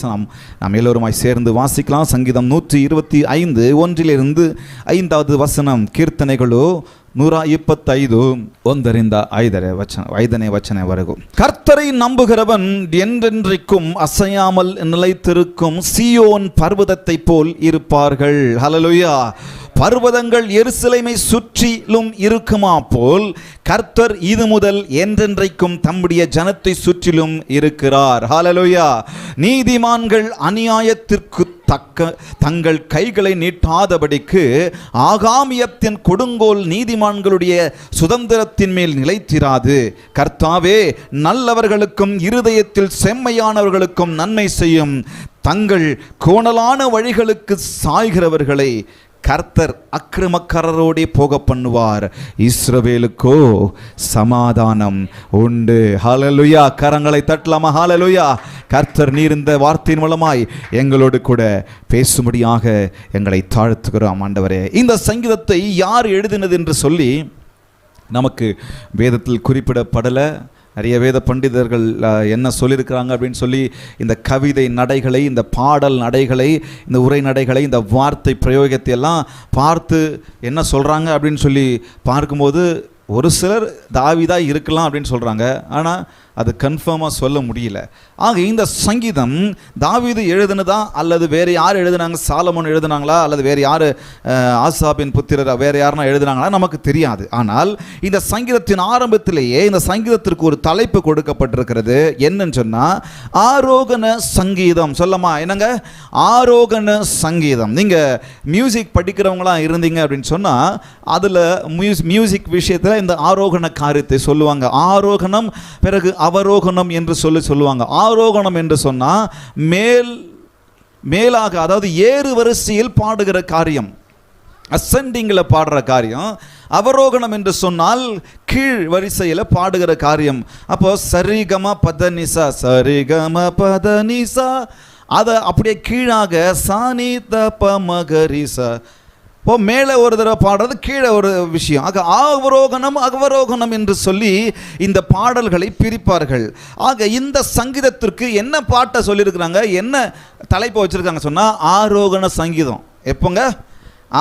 வசனம் நாம் எல்லோருமாய் சேர்ந்து வாசிக்கலாம். சங்கீதம் 125 1 5 ವಚನ. ಕೀರ್ತನೆಗಳು 125 1 ವಚನವರೆಗೂ. கர்த்தரை நம்புகிறவன் என்றென்றைக்கும் அசையாமல் நிலைத்திருக்கும் சீயோன் பர்வதத்தை போல் இருப்பார்கள். ஹல்லேலூயா. பர்வதங்கள் எருசலேமை சுற்றிலும் இருக்குமா போல் கர்த்தர் இது முதல் என்றென்றைக்கும் தம்முடைய ஜனத்தை சுற்றிலும் இருக்கிறார். ஹல்லேலூயா. நீதிமான்கள் அநியாயத்திற்கு தங்கள் கைகளை நீட்டாதபடிக்கு ஆகாமியத்தின் கொடுங்கோல் நீதிமான்களுடைய சுதந்திரத்தின் மேல் நிலைத்திராது. கர்த்தாவே, நல்லவர்களுக்கும் இருதயத்தில் செம்மையானவர்களுக்கும் நன்மை செய்யும். தங்கள் கோணலான வழிகளுக்கு சாய்கிறவர்களை கர்த்தர் அக்கிரமக்காரரோடே போக பண்ணுவார். இஸ்ரவேலுக்கோ சமாதானம் உண்டு. ஹல்லேலூயா. கரங்களை தட்டலாமா? ஹல்லேலூயா. கர்த்தர் நீர் இந்த வார்த்தையின் மூலமாய் எங்களோடு கூட பேசும்படியாக எங்களை தாழ்த்துகிறோம் ஆண்டவரே. இந்த சங்கீதத்தை யார் எழுதினது என்று சொல்லி நமக்கு வேதத்தில் குறிப்பிடப்படலை. நிறைய வேத பண்டிதர்கள் என்ன சொல்லியிருக்கிறாங்க அப்படின்னு சொல்லி இந்த கவிதை நடைகளை, இந்த பாடல் நடைகளை, இந்த உரை நடைகளை, இந்த வார்த்தை பிரயோகத்தை எல்லாம் பார்த்து என்ன சொல்கிறாங்க அப்படின்னு சொல்லி பார்க்கும்போது ஒரு சிலர் தாவீதா இருக்கலாம் அப்படின்னு சொல்கிறாங்க. ஆனால் அது கன்ஃபார்மாக சொல்ல முடியல. ஆக இந்த சங்கீதம் தாவீது எழுதுனதா அல்லது வேறு யார் எழுதுனாங்க? சாலமோன் எழுதுனாங்களா அல்லது வேறு யார் ஆசாபின் புத்திரர் வேறு யாருன்னா எழுதுனாங்களா நமக்கு தெரியாது. ஆனால் இந்த சங்கீதத்தின் ஆரம்பத்திலேயே இந்த சங்கீதத்திற்கு ஒரு தலைப்பு கொடுக்கப்பட்டிருக்கிறது. என்னன்னு சொன்னால் ஆரோகண சங்கீதம். சொல்லமா என்னங்க? ஆரோகண சங்கீதம். நீங்கள் மியூசிக் படிக்கிறவங்களாம் இருந்தீங்க அப்படின்னு சொன்னால் அதில் மியூசிக் விஷயத்தில் இந்த ஆரோகண காரியத்தை சொல்லுவாங்க. ஆரோகணம் பிறகு அவரோகணம் என்று சொல்லுவாங்க. ஆரோகணம் என்று சொன்னால் மேலாக, அதாவது ஏறு வரிசையில் பாடுகிற காரியம், அசெண்டிங்கில் பாடுற காரியம். அவரோகணம் என்று சொன்னால் கீழ் வரிசையில் பாடுகிற காரியம். அப்போ சரிகம பதனிசா, சரிகம பதனிசா, அதை அப்படியே கீழாக சானி தப மகரிசா. இப்போ மேலே ஒரு தடவை பாடுறது, கீழே ஒரு விஷயம். ஆக ஆவரோகணம் அவரோகணம் என்று சொல்லி இந்த பாடல்களை பிரிப்பார்கள். ஆக இந்த சங்கீதத்திற்கு என்ன பாட்டை சொல்லியிருக்கிறாங்க, என்ன தலைப்பை வச்சுருக்காங்க சொன்னால் ஆரோகண சங்கீதம். எப்போங்க?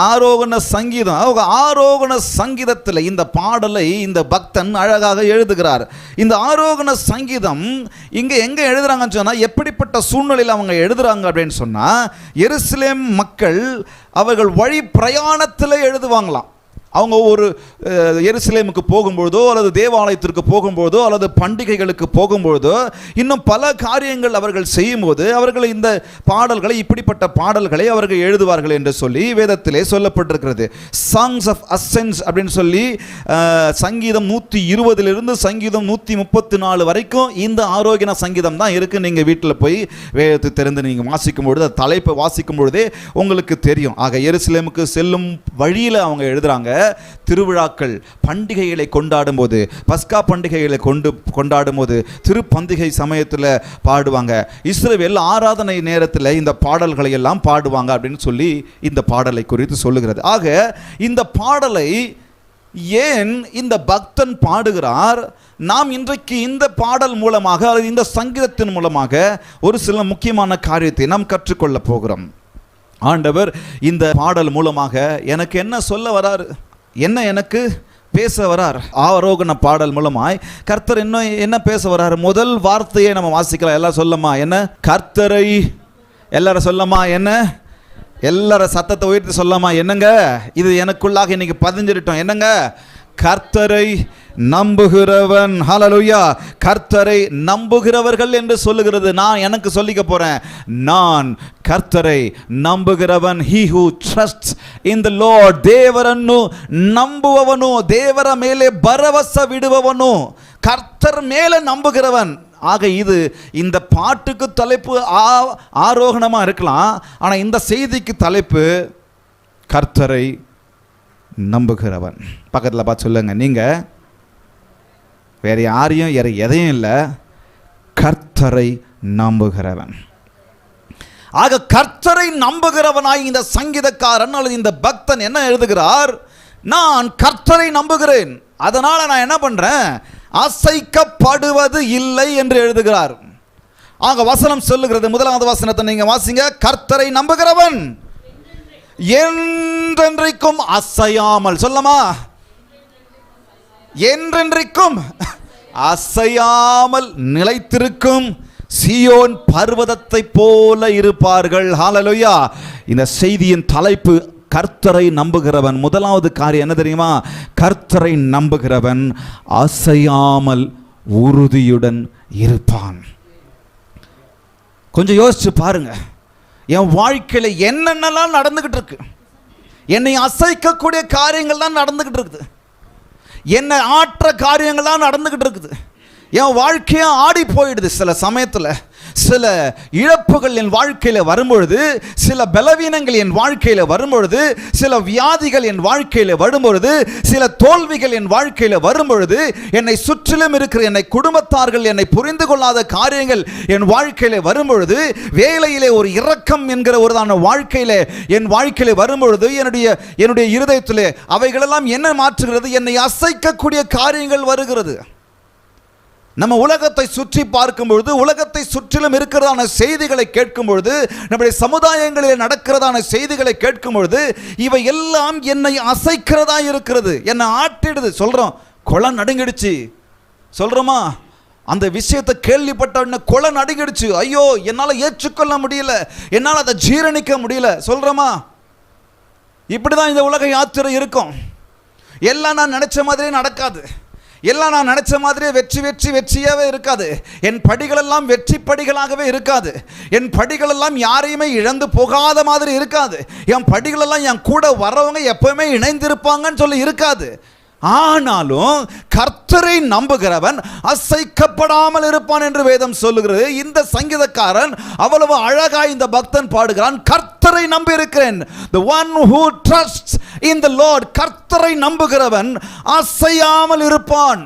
ஆரோகண சங்கீதம். ஆரோகண சங்கீதத்தில் இந்த பாடலை இந்த பக்தன் அழகாக எழுதுகிறார். இந்த ஆரோகண சங்கீதம் இங்கே எங்கே எழுதுறாங்கன்னு சொன்னால், எப்படிப்பட்ட சூழ்நிலையில் அவங்க எழுதுறாங்க அப்படின்னு சொன்னால், எருசலேம் மக்கள் அவர்கள் வழி பிரயாணத்தில் எழுதுவாங்களாம். அவங்க ஒரு எருசலேமுக்கு போகும்பொழுதோ அல்லது தேவாலயத்திற்கு போகும்பொழுதோ அல்லது பண்டிகைகளுக்கு போகும்பொழுதோ இன்னும் பல காரியங்கள் அவர்கள் செய்யும்போது அவர்கள் இந்த பாடல்களை, இப்படிப்பட்ட பாடல்களை அவர்கள் எழுதுவார்கள் என்று சொல்லி வேதத்திலே சொல்லப்பட்டிருக்கிறது. சாங்ஸ் ஆஃப் அசென்ஸ் அப்படின்னு சொல்லி சங்கீதம் 120 சங்கீதம் 134 வரைக்கும் இந்த ஆரோக்கிய சங்கீதம் தான் இருக்குது. நீங்கள் வீட்டில் போய் வேதத்தை திறந்து நீங்கள் வாசிக்கும் பொழுது, தலைப்பை வாசிக்கும் பொழுதே உங்களுக்கு தெரியும். ஆக எருசலேமுக்கு செல்லும் வழியில் அவங்க எழுதுகிறாங்க. திருவிழாக்கள், பண்டிகைகளை கொண்டாடும் போது, பஸ்கா பண்டிகைகளை கொண்டாடும் போது, திருப்பந்திகை சமயத்தில் பாடுவாங்க. இஸ்ரவேல் ஆராதனை நேரத்தில் இந்த பாடல்களை எல்லாம் பாடுவாங்க அப்படின்னு சொல்லி இந்த பாடலை குறித்து சொல்லுகிறது. ஆக இந்த பாடலை ஏன் இந்த பக்தன் பாடுகிறார்? நாம் இன்றைக்கு இந்த பாடல் மூலமாக அல்லது இந்த சங்கீதத்தின் மூலமாக ஒரு சில முக்கியமான காரியத்தை நாம் கற்றுக்கொள்ள போகிறோம். ஆண்டவர் இந்த பாடல் மூலமாக எனக்கு என்ன சொல்ல வரார், என்ன எனக்கு பேச வரார்? ஆரோகண பாடல் மூலமாய் கர்த்தர் என்ன பேச வரார்? முதல் வார்த்தையை நம்ம வாசிக்கலாம். எல்லாம் சொல்லமா என்ன? கர்த்தரை. எல்லாரும் சொல்லமா என்ன? எல்லாரும் சத்தத்தை உயர்த்தி சொல்லமா என்னங்க? இது எனக்குள்ளாக இன்னைக்கு பதிஞ்சிருட்டோம். என்னங்க? கர்த்தரை நம்புகிறவன். ஹல்லேலூயா. கர்த்தரை நம்புகிறவர்கள் என்று சொல்லுகிறது. நான் எனக்கு சொல்லிக்க போறேன், நான் கர்த்தரை நம்புகிறவன். he who trusts in the Lord. ದೇವರನ್ನು ನಂಬುವವನು, ದೇವರ ಮೇಲೆ ಭರವಸೆ ಬಿಡುವವನು, கர்த்தர் மேலே நம்புகிறவன். ஆக இது இந்த பாட்டுக்கு தலைப்பு ஆரோகணமாக இருக்கலாம். ஆனால் இந்த செய்திக்கு தலைப்பு கர்த்தரை நம்புகிறவன். பக்கத்தில் பார்த்து சொல்லுங்க, நீங்கள் வேறு யாரையும் வேறு எதையும் இல்லை, கர்த்தரை நம்புகிறவன். ஆக கர்த்தரை நம்புகிறவனாய் இந்த சங்கீதக்காரன் அல்லது இந்த பக்தன் என்ன எழுதுகிறார்? நான் கர்த்தரை நம்புகிறேன், அதனால் நான் என்ன பண்ணுறேன்? அசைக்கப்படுவது இல்லை என்று எழுதுகிறார். ஆக வசனம் சொல்லுகிறது, முதலாவது வசனத்தை நீங்க வாசிங்க. கர்த்தரை நம்புகிறவன் என்றென்றைக்கும் அசையாமல், சொல்லமா, என்றென்றைக்கும் அசையாமல் நிலைத்திருக்கும் சீயோன் பர்வதத்தை போல இருப்பார்கள். ஹல்லேலூயா. இந்த செய்தியின் தலைப்பு கர்த்தரை நம்புகிறவன். முதலாவது காரியம் என்ன தெரியுமா? கர்த்தரை நம்புகிறவன் அசையாமல் உறுதியுடன் இருப்பான். கொஞ்சம் யோசிச்சு பாருங்க, என் வாழ்க்கையில என்னென்னலாம் நடந்துகிட்டு இருக்கு, என்னை அசைக்கக்கூடிய காரியங்கள் தான் நடந்துகிட்டு இருக்குது, என்னை ஆற்ற காரியங்கள் தான் நடந்துகிட்டு இருக்குது. என் வாழ்க்கையா ஆடி போயிடுது. சில சமயத்தில் சில இழப்புகள் என் வாழ்க்கையில் வரும்பொழுது, சில பலவீனங்கள் என் வாழ்க்கையில் வரும்பொழுது, சில வியாதிகள் என் வாழ்க்கையில் வரும்பொழுது, சில தோல்விகள் என் வாழ்க்கையில் வரும்பொழுது, என்னை சுற்றிலும் இருக்கிற என்னை குடும்பத்தார்கள் என்னை புரிந்து கொள்ளாத காரியங்கள் என் வாழ்க்கையில் வரும்பொழுது, வேலையிலே ஒரு இரக்கம் என்கிற ஒரு வாழ்க்கையில் என் வாழ்க்கையில் வரும்பொழுது, என்னுடைய இருதயத்திலே அவைகளெல்லாம் என்ன மாற்றுகிறது? என்னை அசைக்கக்கூடிய காரியங்கள் வருகிறது. நம்ம உலகத்தை சுற்றி பார்க்கும் பொழுது, உலகத்தை சுற்றிலும் இருக்கிறதான செய்திகளை கேட்கும் பொழுது, நம்முடைய சமுதாயங்களில் நடக்கிறதான செய்திகளை கேட்கும் பொழுது, இவை எல்லாம் என்னை அசைக்கிறதா இருக்கிறது, என்னை ஆட்டிடுது. சொல்றோம், கொலை நடுங்கிடுச்சு, சொல்றோமா? அந்த விஷயத்தை கேள்விப்பட்ட உடனே கொலை நடுங்கிடுச்சு. ஐயோ, என்னால் ஏற்றுக்கொள்ள முடியல, என்னால் அதை ஜீரணிக்க முடியல, சொல்றோமா? இப்படிதான் இந்த உலக யாத்திரை இருக்கும். எல்லாம் நான் நினைச்ச மாதிரியே நடக்காது, எல்லாம் நான் நினைச்ச மாதிரியே வெற்றியாகவே இருக்காது. என் படிகளெல்லாம் வெற்றி படிகளாகவே இருக்காது. என் படிகளெல்லாம் யாரையுமே இழந்து போகாத மாதிரி இருக்காது. என் படிகளெல்லாம் என் கூட வரவங்க எப்பவுமே இணைந்திருப்பாங்கன்னு சொல்லி இருக்காது. ஆனாலும் கர்த்தரை நம்புகிறவன் அசைக்கப்படாமல் இருப்பான் என்று வேதம் சொல்லுகிறது. இந்த சங்கீதக்காரன் அவ்வளவு அழகா இந்த பக்தன் பாடுகிறான், கர்த்தரை நம்பி இருக்கிறேன். The one who trusts in the Lord, கர்த்தரை நம்புகிறவன் அசையாமல் இருப்பான்,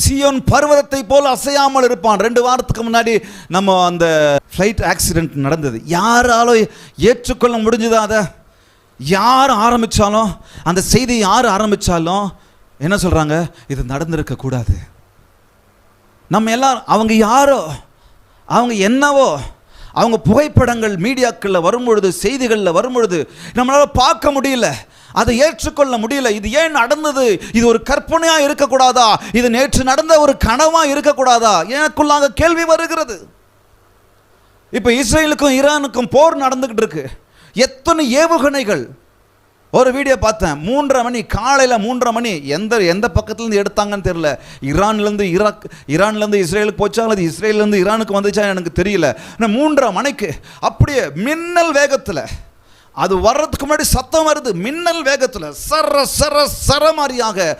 சீயோன் பர்வதத்தை போல அசையாமல் இருப்பான். 2 வாரத்துக்கு முன்னாடி நம்ம அந்த ஃப்ளைட் ஆக்சிடென்ட் நடந்தது. யாராலும் ஏற்றுக்கொள்ள முடிஞ்சதா? அதை யார் ஆரம்பித்தாலும், அந்த செய்தி யார் ஆரம்பித்தாலும் என்ன சொல்கிறாங்க? இது நடந்திருக்க கூடாது. நம்ம எல்லாரும், அவங்க யாரோ, அவங்க என்னவோ, அவங்க புகைப்படங்கள் மீடியாக்களில் வரும்பொழுது, செய்திகளில் வரும்பொழுது நம்மளால் பார்க்க முடியல, அதை ஏற்றுக்கொள்ள முடியல. இது ஏன் நடந்தது? இது ஒரு கற்பனையாக இருக்கக்கூடாதா? இது நேற்று நடந்த ஒரு கனவாக இருக்கக்கூடாதா? எனக்குள்ளாக கேள்வி வருகிறது. இப்போ இஸ்ரேலுக்கும் ஈரானுக்கும் போர் நடந்துக்கிட்டு இருக்கு. எத்தனை ஏவுகணைகள்! ஒரு வீடியோ பார்த்தேன், 3:30 மணி, காலையில் 3:30 மணி. எந்த பக்கத்துலேருந்து எடுத்தாங்கன்னு தெரியல. ஈரான்லேருந்து இஸ்ரேலுக்கு போச்சா அல்லது இஸ்ரேலேருந்து ஈரானுக்கு வந்துச்சா எனக்கு தெரியல. ஆனால் 3:30 மணிக்கு அப்படியே மின்னல் வேகத்தில், அது வர்றதுக்கு முன்னாடி சத்தம் வருது, மின்னல் வேகத்தில் சர சர சர மாதிரியாக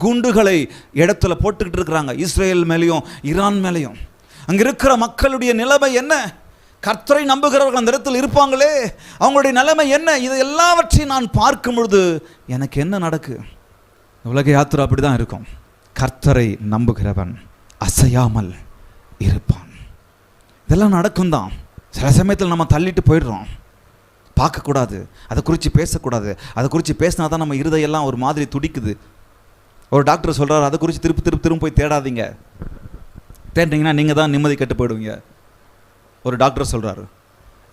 குண்டுகளை இடத்துல போட்டுக்கிட்டு இருக்கிறாங்க, இஸ்ரேல் மேலேயும் ஈரான் மேலேயும். அங்கே இருக்கிற மக்களுடைய நிலைமை என்ன? கர்த்தரை நம்புகிறவர்கள் அந்த இடத்தில் இருப்பாங்களே, அவங்களுடைய நிலைமை என்ன? இது எல்லாவற்றையும் நான் பார்க்கும் பொழுது எனக்கு என்ன நடக்கு? உலக யாத்திரை அப்படி தான் இருக்கும். கர்த்தரை நம்புகிறவன் அசையாமல் இருப்பான். இதெல்லாம் நடக்கும் தான். சில சமயத்தில் நம்ம தள்ளிட்டு போயிடுறோம், பார்க்கக்கூடாது, அதை குறித்து பேசக்கூடாது. அதை குறித்து பேசினா தான் நம்ம இருதயெல்லாம் ஒரு மாதிரி துடிக்குது. ஒரு டாக்டர் சொல்கிறார், அதை குறித்து திரும்ப போய் தேடாதீங்க, தேடிங்கன்னா நீங்கள் தான் நிம்மதி கெட்டு போயிடுவீங்க. ஒரு டாக்டர் சொல்கிறாரு,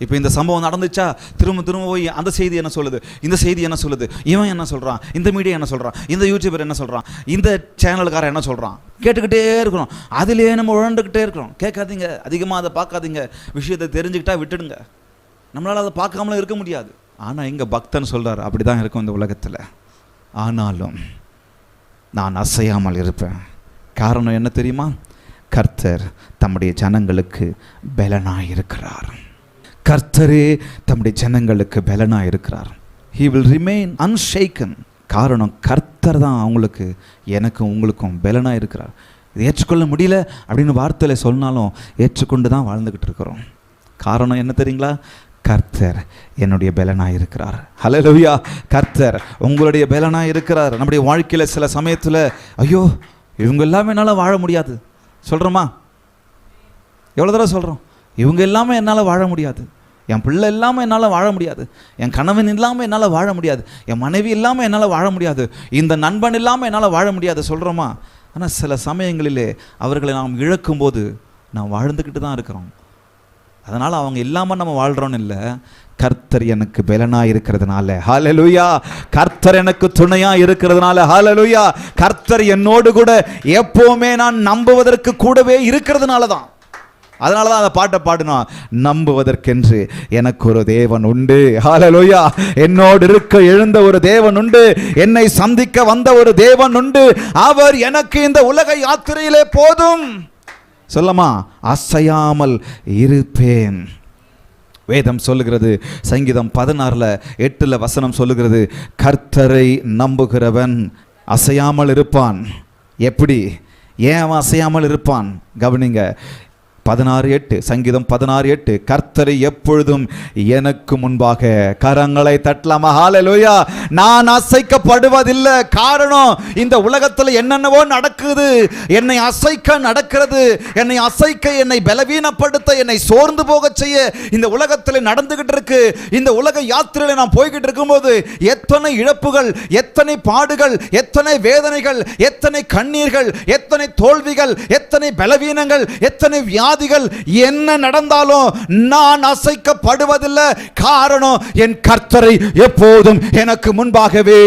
இப்போ இந்த சம்பவம் நடந்துச்சா, திரும்ப போய் அந்த செய்தி என்ன சொல்லுது, இந்த செய்தி என்ன சொல்லுது, இவன் என்ன சொல்கிறான், இந்த மீடியா என்ன சொல்கிறான், இந்த யூடியூபர் என்ன சொல்கிறான், இந்த சேனலுக்காரன் என்ன சொல்கிறான், கேட்டுக்கிட்டே இருக்கிறோம். அதிலே நம்ம உழண்டுக்கிட்டே இருக்கிறோம். கேட்காதீங்க, அதிகமாக அதை பார்க்காதீங்க, விஷயத்தை தெரிஞ்சுக்கிட்டா விட்டுடுங்க. நம்மளால் அதை பார்க்காமலும் இருக்க முடியாது. ஆனால் இங்கே பக்தன் சொல்கிறார், அப்படி தான் இருக்கும் இந்த உலகத்தில். ஆனாலும் நான் அசையாமல் இருப்பேன். காரணம் என்ன தெரியுமா? கர்த்தர் தம்முடைய ஜனங்களுக்கு பலனாய் இருக்கிறார். கர்த்தரே தம்முடைய ஜனங்களுக்கு பலனாய் இருக்கிறார். He will remain unshaken. காரணம், கர்த்தர் தான் அவங்களுக்கு, எனக்கும் உங்களுக்கும் பலனாய் இருக்கிறார். இது ஏற்றுக்கொள்ள முடியல அப்படின்னு வார்த்தையில் சொன்னாலும் ஏற்றுக்கொண்டு தான் வாழ்ந்துக்கிட்டு இருக்கிறோம். காரணம் என்ன தெரியுங்களா? கர்த்தர் என்னுடைய பலனாய் இருக்கிறார். ஹல்லேலூயா! கர்த்தர் உங்களுடைய பலனாய் இருக்கிறார். நம்முடைய வாழ்க்கையில் சில சமயத்தில் ஐயோ இவங்க எல்லாமே என்னால் வாழ முடியாது சொல்கிறோமா? எவ்வளோ தடவை சொல்கிறோம், இவங்க எல்லாமே என்னால் வாழ முடியாது, என் பிள்ளை இல்லாமல் என்னால் வாழ முடியாது, என் கணவன் இல்லாமல் என்னால் வாழ முடியாது, என் மனைவி இல்லாமல் என்னால் வாழ முடியாது, இந்த நண்பன் இல்லாமல் என்னால் வாழ முடியாது சொல்கிறோமா? ஆனால் சில சமயங்களிலே அவர்களை நாம் இழக்கும்போது நான் வாழ்ந்துக்கிட்டு தான் இருக்கிறோம். அதனால் அவங்க இல்லாமல் நம்ம வாழ்கிறோன்னு இல்லை, கர்த்தர் எனக்கு பலனாக இருக்கிறதுனால, ஹல்லேலூயா, கர்த்தர் எனக்கு துணையாக இருக்கிறதுனால, ஹல்லேலூயா, கர்த்தர் என்னோடு கூட எப்போவுமே நான் நம்புவதற்கு கூடவே இருக்கிறதுனால தான். அதனால தான் அந்த பாட்டை பாடினோம், நம்புவதற்கென்று எனக்கு ஒரு தேவன் உண்டு, ஹல்லேலூயா, என்னோடு இருக்க எழுந்த ஒரு தேவன் உண்டு, என்னை சந்திக்க வந்த ஒரு தேவன் உண்டு, அவர் எனக்கு இந்த உலக யாத்திரையிலே போதும். சொல்லமா, அசையாமல் இருப்பேன். வேதம் சொல்லுகிறது, சங்கீதம் 16:8 வசனம் சொல்லுகிறது, கர்த்தரை நம்புகிறவன் அசையாமல் இருப்பான். எப்படி, ஏன் அவன் அசையாமல் இருப்பான்? கவனிங்க, 16:8, சங்கீதம் 16:8, கர்த்தரை எப்பொழுதும் எனக்கு முன்பாக, கரங்களை தட்டலாமா, ஹல்லேலூயா, நான் அசைக்கப்படுவதில்லை. காரணம், இந்த உலகத்தில் என்னென்னவோ நடக்குது, என்னை அசைக்க நடக்கிறது, என்னை அசைக்க, என்னை பலவீனப்படுத்த, என்னை சோர்ந்து போக செய்ய இந்த உலகத்தில் நடந்துகிட்டு இருக்கு. இந்த உலக யாத்திரையில் நான் போய்கிட்டு இருக்கும்போது எத்தனை இழப்புகள், எத்தனை பாடுகள், எத்தனை வேதனைகள், எத்தனை கண்ணீர்கள், எத்தனை தோல்விகள், எத்தனை பலவீனங்கள், எத்தனை வியாதிகள், என்ன நடந்தாலும் நான் அசைக்கப்படுவதில்லை. காரணம், என் கர்த்தரை எப்போதும் எனக்கு முன்பாகவே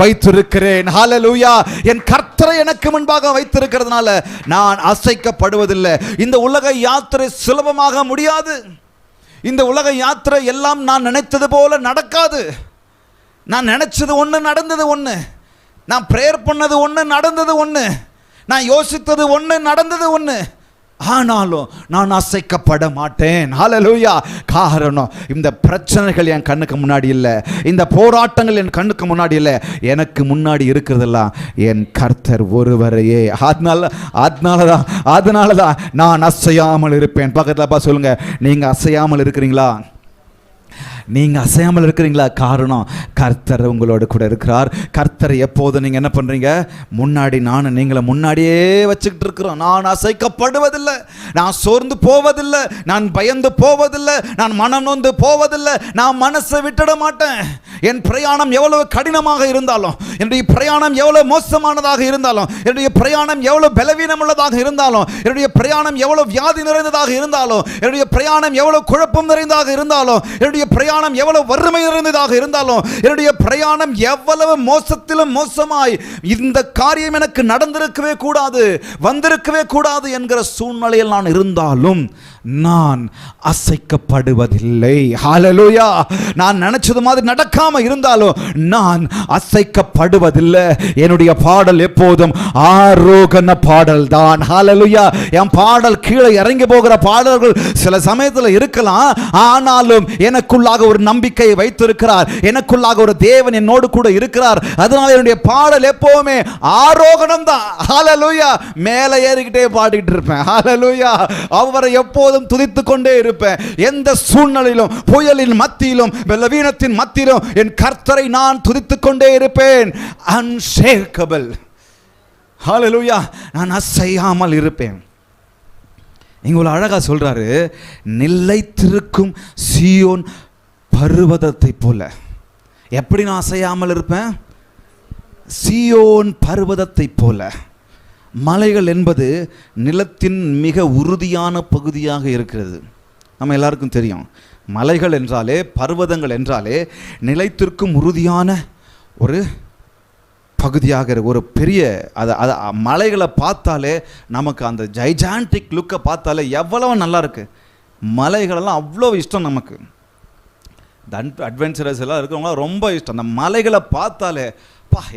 வைத்திருக்கிறேன். ஹல்லேலூயா, என் கர்த்தரை எனக்கு முன்பாக வைத்திருக்கிறதுனால நான் அசைக்கப்படுவதில்லை. இந்த உலக யாத்திரை சுலபமாக முடியாது. இந்த உலக யாத்திரை எல்லாம் நான் நினைத்தது போல நடக்காது. நான் நினைச்சது ஒன்று, நடந்தது ஒன்று. நான் பிரேயர் பண்ணது ஒன்று, நடந்தது ஒன்று. நான் யோசித்தது ஒன்று, நடந்தது ஒன்று. ஆனாலும் நான் அசைக்கப்பட மாட்டேன். ஹல்லேலூயா, காரணம், இந்த பிரச்சனைகள் என் கண்ணுக்கு முன்னாடி இல்லை, இந்த போராட்டங்கள் என் கண்ணுக்கு முன்னாடி இல்லை, எனக்கு முன்னாடி இருக்கிறதெல்லாம் என் கர்த்தர் ஒருவரையே. அதனால தான் நான் அசையாமல் இருப்பேன். பக்கத்தில் சொல்லுங்க, நீங்க அசையாமல் இருக்கிறீங்களா? நீங்கள் அசையாமல் இருக்கிறீங்களா? காரணம், கர்த்தர் உங்களோடு கூட இருக்கிறார். கர்த்தர் எப்போது நீங்கள் என்ன பண்ணுறீங்க? முன்னாடி நான் நீங்களை முன்னாடியே வச்சுக்கிட்டு இருக்கிறோம். நான் அசைக்கப்படுவதில்லை, நான் சோர்ந்து போவதில்லை, நான் பயந்து போவதில்லை, நான் மனம் நொந்து போவதில்லை, நான் மனசை விட்டுட மாட்டேன். என் பிரயாணம் எவ்வளவு கடினமாக இருந்தாலும், என்னுடைய பிரயாணம் எவ்வளவு மோசமானதாக இருந்தாலும், என்னுடைய பிரயாணம் எவ்வளவு பலவீனம் உள்ளதாக இருந்தாலும், என்னுடைய பிரயாணம் எவ்வளவு வியாதி நிறைந்ததாக இருந்தாலும், என்னுடைய பிரயாணம் எவ்வளவு குழப்பம் நிறைந்ததாக இருந்தாலும், என்னுடைய பிரயாணம் எவ்வளவு வறுமை நிறைந்ததாக இருந்தாலும், என்னுடைய பிரயாணம் எவ்வளவு மோசத்திலும் மோசமாய் இந்த காரியம் எனக்கு நடந்திருக்கவே கூடாது, வந்திருக்கவே கூடாது என்கிற சூழ்நிலையில் நான் இருந்தாலும் நான் அசைக்கப்படுவதில்லை. ஹல்லேலூயா, நான் நினைச்சது மாதிரி நடக்காம இருந்தாலும் நான் அசைக்கப்படுவதில்லை. என்னுடைய பாடல் எப்போதும் ஆரோகண பாடல் தான். ஹல்லேலூயா, என் பாடல் கீழே இறங்கி போகிற பாடல்கள் சில சமயத்தில் இருக்கலாம், ஆனாலும் எனக்குள்ளாக ஒரு நம்பிக்கையை வைத்திருக்கிறார், எனக்குள்ளாக ஒரு தேவன் என்னோடு கூட இருக்கிறார். அதனால என்னுடைய பாடல் எப்பவுமே ஆரோகணம் தான். ஹல்லேலூயா, மேலே ஏறிக்கிட்டே பாடிக்கிட்டு இருப்பேன். ஹல்லேலூயா, அவரை எப்போதும் துதித்துக் கொண்டே இருப்பேன். எந்த சூழ்நிலையிலும், புயலின் மத்தியிலும், பலவீனத்தின் மத்தியிலும் என் கர்த்தரை நான் துதித்துக் கொண்டே இருப்பேன். அன்ஷேக்கபிள். ஹல்லேலூயா, நான் அசையாமல் இருப்பேன். இங்க அழகா சொல்றாரு, நிலைத்திருக்கும் சீயோன் பர்வதத்தை போல. எப்படி நான் அசையாமல் இருப்பேன்? சீயோன் பர்வதத்தை போல. மலைகள் என்பது நிலத்தின் மிக உறுதியான பகுதியாக இருக்கிறது. நம்ம எல்லாருக்கும் தெரியும், மலைகள் என்றாலே, பர்வதங்கள் என்றாலே நிலைத்திற்கும் உறுதியான ஒரு பகுதியாக இருக்கு. ஒரு பெரிய அது மலைகளை பார்த்தாலே நமக்கு அந்த ஜைஜான்டிக் லுக்கை பார்த்தாலே எவ்வளவு நல்லா இருக்கு. மலைகளெல்லாம் அவ்வளோ இஷ்டம் நமக்கு. இந்த அட்வென்ச்சரஸ் எல்லாம் இருக்கிறவங்களாம் ரொம்ப இஷ்டம். அந்த மலைகளை பார்த்தாலே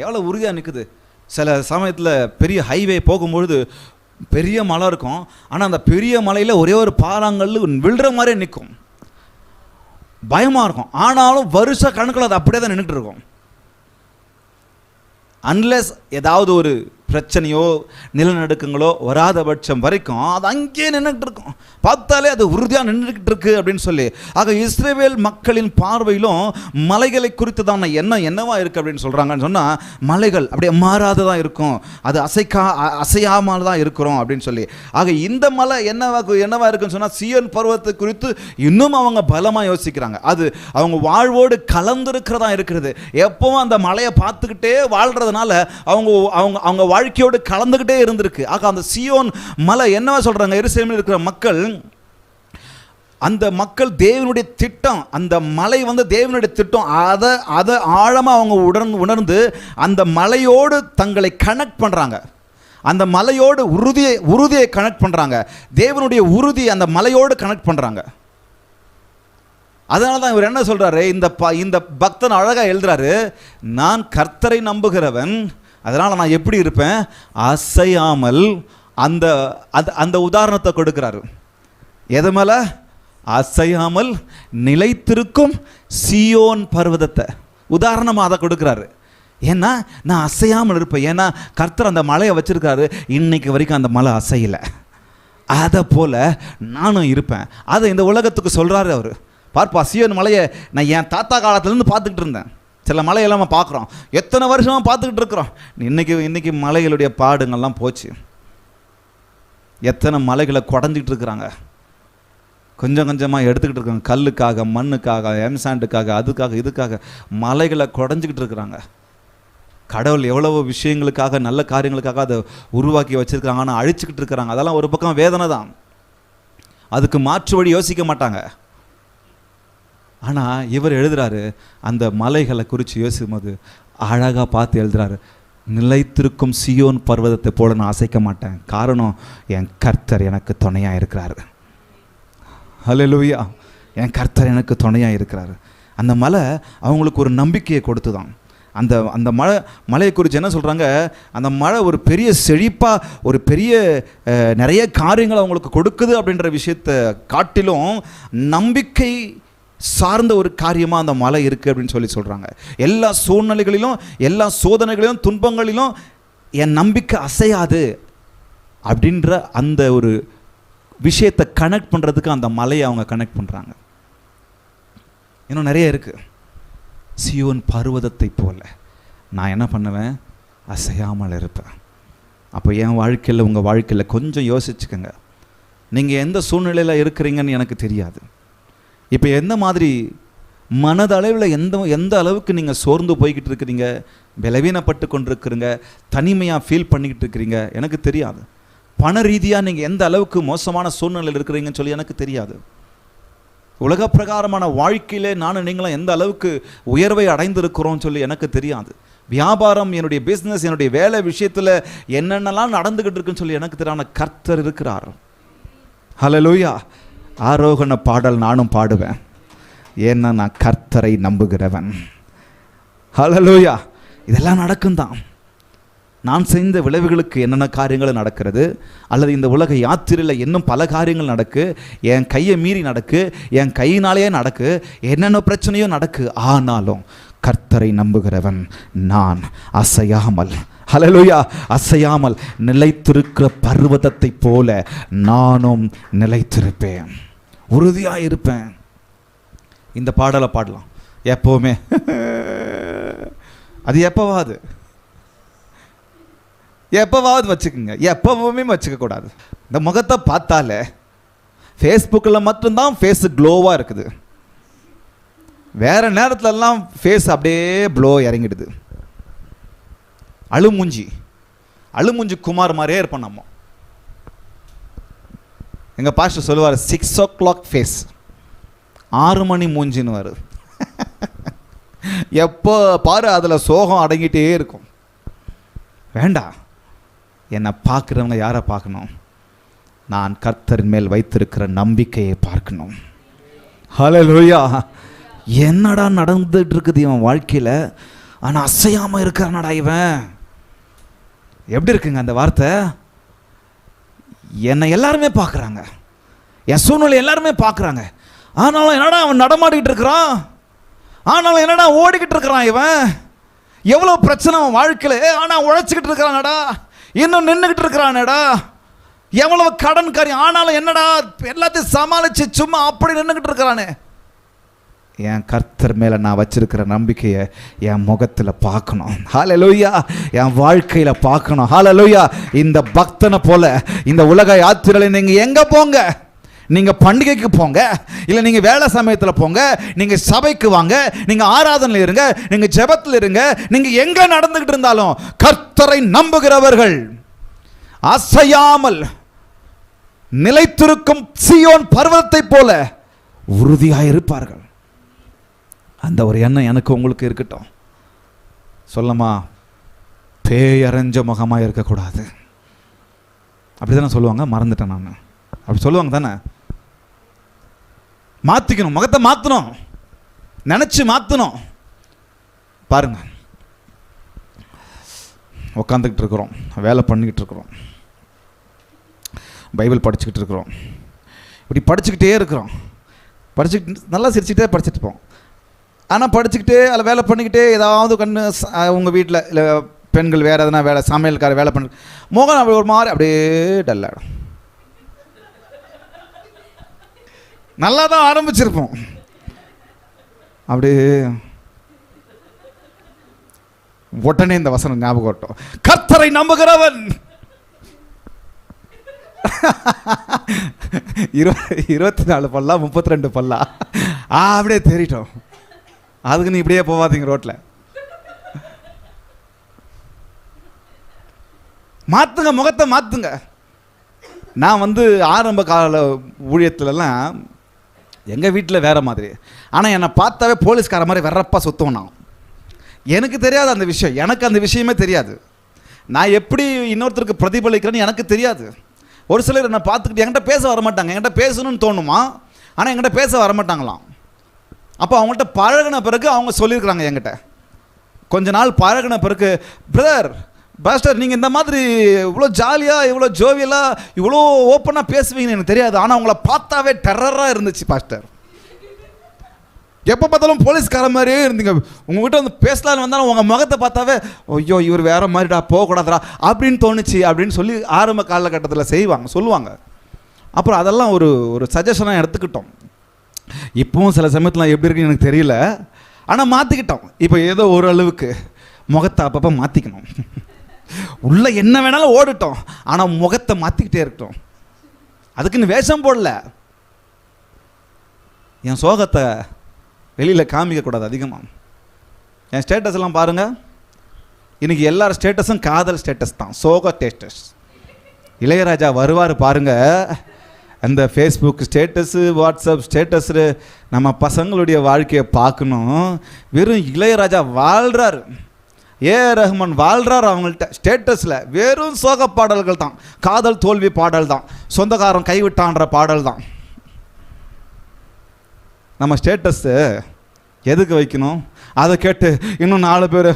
எவ்வளோ உறுதியாக நிற்குது. சில சமயத்தில் பெரிய ஹைவே போகும்பொழுது பெரிய மலை இருக்கும், ஆனால் அந்த பெரிய மலையில் ஒரே ஒரு பாறாங்கல் விழுற மாதிரியே நிற்கும், பயமாக இருக்கும். ஆனாலும் வருஷ கணக்கில் அது அப்படியே தான் நின்றுட்டு இருக்கும். அன்லெஸ் ஏதாவது ஒரு பிரச்சனையோ நிலநடுக்கங்களோ வராத பட்சம் வரைக்கும் அது அங்கேயே நின்றுட்டு இருக்கும். பார்த்தாலே அது உறுதியாக நின்றுக்கிட்டு இருக்கு அப்படின்னு சொல்லி. ஆக இஸ்ரவேல் மக்களின் பார்வையிலும் மலைகளை குறித்துதான எண்ணம் என்னவா இருக்கு அப்படின்னு சொல்றாங்கன்னு சொன்னால், மலைகள் அப்படியே மாறாததான் இருக்கும், அது அசையாமல் தான் இருக்கிறோம் அப்படின்னு சொல்லி. ஆக இந்த மலை என்னவா இருக்குன்னு சொன்னால், சீயோன் பர்வதத்தை குறித்து இன்னும் அவங்க பலமாக யோசிக்கிறாங்க. அது அவங்க வாழ்வோடு கலந்துருக்கிறதா இருக்கிறது. எப்பவும் அந்த மலையை பார்த்துக்கிட்டே வாழ்றதுனால அவங்க வாழ்க்கையோடு கலந்துக்கிட்டே இருந்திருக்கு. ஆக அந்த சீயோன் மலை என்னவா சொல்கிறாங்க, எருசலேமில் இருக்கிற மக்கள், அந்த மக்கள் தேவனுடைய திட்டம், அந்த மலை தேவனுடைய திட்டம், அதை ஆழமாக அவங்க உணர்ந்து அந்த மலையோடு தங்களை கனெக்ட் பண்ணுறாங்க. அந்த மலையோடு உறுதியை கனெக்ட் பண்ணுறாங்க. தேவனுடைய உறுதி அந்த மலையோடு கனெக்ட் பண்ணுறாங்க. அதனால தான் இவர் என்ன சொல்கிறாரு, இந்த பக்தன் அழகாக எழுதுறாரு, நான் கர்த்தரை நம்புகிறவன், அதனால் நான் எப்படி இருப்பேன், அசையாமல். அந்த உதாரணத்தை கொடுக்குறாரு. எது மேலே? அசையாமல் நிலைத்திருக்கும் சீயோன் பர்வதத்தை உதாரணமாக அதை கொடுக்குறாரு. ஏன்னா நான் அசையாமல் இருப்பேன், ஏன்னா கர்த்தர் அந்த மலையை வச்சிருக்காரு, இன்னைக்கு வரைக்கும் அந்த மலை அசையலை. அதை போல் நானும் இருப்பேன். அதை இந்த உலகத்துக்கு சொல்கிறாரு அவர். பார்ப்பா, சீயோன் மலையை நான் என் தாத்தா காலத்துலேருந்து பார்த்துக்கிட்டு இருந்தேன். சில மலையெல்லாம் பார்க்குறோம், எத்தனை வருஷமாக பார்த்துக்கிட்டு இருக்கிறோம். இன்னைக்கு மலைகளுடைய பாடுங்கள்லாம் போச்சு. எத்தனை மலைகளை குடஞ்சிக்கிட்டு இருக்கிறாங்க, கொஞ்சம் கொஞ்சமாக எடுத்துக்கிட்டு இருக்காங்க. கல்லுக்காக, மண்ணுக்காக, எம்சாண்டுக்காக, அதுக்காக இதுக்காக மலைகளை குடஞ்சிக்கிட்டு இருக்கிறாங்க. கடவுள் எவ்வளவு விஷயங்களுக்காக, நல்ல காரியங்களுக்காக அதை உருவாக்கி வச்சுருக்காங்க, ஆனால் அழிச்சிக்கிட்டு இருக்கிறாங்க. அதெல்லாம் ஒரு பக்கம் வேதனை தான், அதுக்கு மாற்று வழி யோசிக்க மாட்டாங்க. ஆனால் இவர் எழுதுகிறாரு, அந்த மலைகளை குறித்து யோசிக்கும் போது அழகாக பார்த்து எழுதுகிறாரு, நிலைத்திருக்கும் சீயோன் பர்வதத்தை போல நான் அசைக்க மாட்டேன், காரணம் என் கர்த்தர் எனக்கு துணையாக இருக்கிறாரு. ஹல்லேலூயா, என் கர்த்தர் எனக்கு துணையாக இருக்கிறாரு. அந்த மலை அவங்களுக்கு ஒரு நம்பிக்கையை கொடுத்து தான். அந்த மலையை குறித்து என்ன சொல்கிறாங்க, அந்த மழை ஒரு பெரிய செழிப்பாக, ஒரு பெரிய நிறைய காரியங்கள் அவங்களுக்கு கொடுக்குது அப்படின்ற விஷயத்தை காட்டிலும் நம்பிக்கை சார்ந்த ஒரு காரியமாக அந்த மலை இருக்குது அப்படின்னு சொல்கிறாங்க. எல்லா சூழ்நிலைகளிலும், எல்லா சோதனைகளிலும், துன்பங்களிலும் என் நம்பிக்கை அசையாது அப்படின்ற அந்த ஒரு விஷயத்தை கனெக்ட் பண்ணுறதுக்கு அந்த மலையை அவங்க கனெக்ட் பண்ணுறாங்க. இன்னும் நிறைய இருக்குது. சீயோன் பர்வதத்தை போல நான் என்ன பண்ணுவேன், அசையாமல் இருப்பேன். அப்போ என் வாழ்க்கையில், உங்கள் வாழ்க்கையில் கொஞ்சம் யோசிச்சுக்கோங்க. நீங்கள் எந்த சூழ்நிலையில் இருக்கிறீங்கன்னு எனக்கு தெரியாது. இப்போ எந்த மாதிரி மனதளவில் எந்த அளவுக்கு நீங்கள் சோர்ந்து போய்கிட்டு இருக்கிறீங்க, பலவீனப்பட்டு கொண்டிருக்கிறீங்க, தனிமையாக ஃபீல் பண்ணிக்கிட்டு இருக்கிறீங்க எனக்கு தெரியாது. பண ரீதியாக நீங்கள் எந்த அளவுக்கு மோசமான சூழ்நிலையில் இருக்கிறீங்கன்னு சொல்லி எனக்கு தெரியாது. உலக பிரகாரமான வாழ்க்கையிலே நானும் நீங்களும் எந்த அளவுக்கு உயர்வை அடைந்திருக்கிறோம்னு சொல்லி எனக்கு தெரியாது. வியாபாரம், என்னுடைய பிஸ்னஸ், என்னுடைய வேலை விஷயத்தில் என்னென்னலாம் நடந்துக்கிட்டு இருக்குன்னு சொல்லி எனக்கு தெரியாத கர்த்தர் இருக்கிறார். ஹல்லேலூயா. ஆரோகண பாடல் நானும் பாடுவேன், ஏன்னா நான் கர்த்தரை நம்புகிறவன். ஹல்லேலூயா. இதெல்லாம் நடக்கும் தான். நான் செய்த விளைவுகளுக்கு என்னென்ன காரியங்கள் நடக்கிறது, அல்லது இந்த உலக யாத்திரையில் இன்னும் பல காரியங்கள் நடக்கு, என் கையை மீறி நடக்கு, என் கையினாலேயே நடக்கு, என்னென்ன பிரச்சனையோ நடக்கு. ஆனாலும் கர்த்தரை நம்புகிறவன் நான் அசையாமல், ஹல்லேலூயா, அசையாமல் நிலைத்திருக்கிற பர்வதத்தை போல நானும் நிலைத்திருப்பேன், உறுதியாக இருப்பேன். இந்த பாடலை பாடலாம் எப்போவுமே. அது எப்போவாவது வச்சுக்கோங்க, எப்போவுமே வச்சுக்கக்கூடாது. இந்த முகத்தை பார்த்தாலே ஃபேஸ்புக்கில் மட்டும்தான் ஃபேஸு க்ளோவாக இருக்குது, வேறு நேரத்துலலாம் ஃபேஸ் அப்படியே ப்ளோ இறங்கிடுது. அழுமூஞ்சி குமார் மாதிரியே இருப்போம் நம்ம. எங்கள் பாஸ்டர் சொல்லுவார், 6 o'clock ஃபேஸ், 6 மணி மூஞ்சின்னு வருது. எப்போ பாரு அதில் சோகம் அடங்கிட்டே இருக்கும். வேண்டாம். என்னை பார்க்குறவங்க யாரை பார்க்கணும், நான் கர்த்தரின் மேல் வைத்திருக்கிற நம்பிக்கையை பார்க்கணும். ஹல்லேலூயா. என்னடா நடந்துட்டு இருக்குது இவன் வாழ்க்கையில், ஆனால் அசையாமல் இருக்கிறானடா இவன். எப்படி இருக்குங்க அந்த வார்த்தை? என்னை எல்லாருமே பார்க்குறாங்க, என் சூழ்நிலை எல்லாருமே பார்க்குறாங்க, ஆனாலும் என்னடா அவன் நடமாடிக்கிட்டு இருக்கிறான், ஆனாலும் என்னடா ஓடிக்கிட்டு இருக்கிறான் இவன். எவ்வளோ பிரச்சனை அவன் வாழ்க்கையில், ஆனால் உழைச்சிக்கிட்டு இருக்கிறானடா, இன்னும் நின்றுக்கிட்டு இருக்கிறானடா. எவ்வளவு கடன் காரியம், ஆனாலும் என்னடா எல்லாத்தையும் சமாளித்து சும்மா அப்படி நின்றுக்கிட்டு இருக்கிறானே. என் கர்த்தர் மேலே நான் வச்சிருக்கிற நம்பிக்கையை என் முகத்தில் பார்க்கணும். ஹல்லேலூயா. என் வாழ்க்கையில் பார்க்கணும். ஹல்லேலூயா. இந்த பக்தனை போல இந்த உலக யாத்திரையில் நீங்கள் எங்கே போங்க, நீங்கள் பண்டிகைக்கு போங்க, இல்லை நீங்கள் வேலை சமயத்தில் போங்க, நீங்கள் சபைக்கு வாங்க, நீங்கள் ஆராதனையில் இருங்க, நீங்கள் ஜெபத்தில் இருங்க, நீங்கள் எங்கே நடந்துக்கிட்டு இருந்தாலும் கர்த்தரை நம்புகிறவர்கள் அசையாமல் நிலைத்திருக்கும் சீயோன் பர்வதத்தை போல உறுதியாக இருப்பார்கள். அந்த ஒரு எண்ணம் எனக்கு உங்களுக்கு இருக்கட்டும். சொல்லமா, பேயறைஞ்ச முகமாக இருக்கக்கூடாது. அப்படி தானே சொல்லுவாங்க, மறந்துட்டேன் நான். அப்படி சொல்லுவாங்க தானே. மாற்றிக்கணும், முகத்தை மாற்றணும், நினச்சி மாற்றணும். பாருங்க, உட்காந்துக்கிட்டு இருக்கிறோம், வேலை பண்ணிக்கிட்டு இருக்கிறோம், பைபிள் படிச்சுக்கிட்டு இருக்கிறோம், இப்படி படிச்சுக்கிட்டே இருக்கிறோம். படிச்சுக்கிட்டு நல்லா சிரிச்சுக்கிட்டே படிச்சுட்டு இருப்போம். ஆனால் படிச்சுக்கிட்டே அதில் வேலை பண்ணிக்கிட்டே ஏதாவது கண்ணு உங்கள் வீட்டில் இல்லை பெண்கள் வேறு எதனா வேலை, சமையல்கார வேலை பண்ண முகம் அப்படி ஒரு மாதிரி அப்படியே டல்லாகிடும். நல்லா தான் ஆரம்பிச்சிருப்போம், அப்படியே உடனே இந்த வசனம் ஞாபகம் வரட்டும், கர்த்தரை நம்புகிறவன் 24 பல்லா 32 பல்லா அப்படியே தெரிட்டோம். அதுக்கு நீ இப்படியே போவாதீங்க ரோட்டில். மாற்றுங்க, முகத்தை மாற்றுங்க. நான் ஆரம்ப கால ஊழியத்துலலாம் எங்கள் வீட்டில் வேறு மாதிரி, ஆனால் என்னை பார்த்தாவே போலீஸ்கார மாதிரி வெறப்பா சுற்றுவேன். நான் எனக்கு தெரியாது அந்த விஷயம், எனக்கு அந்த விஷயமே தெரியாது. நான் எப்படி இன்னொருத்தருக்கு பிரதிபலிக்கிறேன்னு எனக்கு தெரியாது. ஒரு சிலர் என்னை பார்த்துக்கிட்டு என்கிட்ட பேச வரமாட்டாங்க. என்கிட்ட பேசணும்னு தோணுமா, ஆனால் என்கிட்ட பேச வரமாட்டாங்களாம். அப்போ அவங்கள்ட்ட பழகின பிறகு அவங்க சொல்லியிருக்கிறாங்க என்கிட்ட, கொஞ்ச நாள் பழகின பிறகு, பிரதர் பாஸ்டர் நீங்கள் இந்த மாதிரி இவ்வளோ ஜாலியாக, இவ்வளோ ஜோவியலாக, இவ்வளோ ஓப்பனாக பேசுவீங்கன்னு எனக்கு தெரியாது, ஆனால் அவங்கள பார்த்தாவே டெரராக இருந்துச்சு பாஸ்டர். எப்போ பார்த்தாலும் போலீஸ்கார மாதிரியே இருந்தீங்க. உங்கள்கிட்ட பேசலான்னு வந்தாலும் உங்கள் முகத்தை பார்த்தாவே ஐயோ இவர் வேற மாதிரிடா, போகக்கூடாதுடா அப்படின்னு தோணுச்சு அப்படின்னு சொல்லி ஆரம்ப காலகட்டத்தில் சொல்லுவாங்க. அப்புறம் அதெல்லாம் ஒரு சஜஷனாக எடுத்துக்கிட்டோம். இப்போவும் சில சமயத்தில் எப்படி இருக்குன்னு எனக்கு தெரியல, ஆனால் மாற்றிக்கிட்டோம். இப்போ ஏதோ ஒரு அளவுக்கு முகத்தை அப்பப்போ மாற்றிக்கணும். உள்ள என்ன வேணாலும் ஓடிட்டோம், ஆனால் முகத்தை மாற்றிக்கிட்டே இருக்கட்டும். அதுக்குன்னு வேஷம் போடல. என் சோகத்தை வெளியில் காமிக்கக்கூடாது அதிகமாக. என் ஸ்டேட்டஸ் எல்லாம் பாருங்கள், இன்றைக்கி எல்லார் ஸ்டேட்டஸும் காதல் ஸ்டேட்டஸ் தான், சோக ஸ்டேட்டஸ். இளையராஜா வருவார் பாருங்கள், அந்த ஃபேஸ்புக் ஸ்டேட்டஸு, வாட்ஸ்அப் ஸ்டேட்டஸு, நம்ம பசங்களுடைய வாழ்க்கையை பார்க்கணும். வெறும் இளையராஜா வாழ்கிறார், ரஹ்மான் வாழ்கிறார் அவங்கள்ட்ட. ஸ்டேட்டஸில் வெறும் சோக பாடல்கள் தான், காதல் தோல்வி பாடல் தான், சொந்தக்காரன் கைவிட்டான்ற பாடல் தான். நம்ம ஸ்டேட்டஸு எதுக்கு வைக்கணும்? அதை கேட்டு இன்னும் 4 பேர்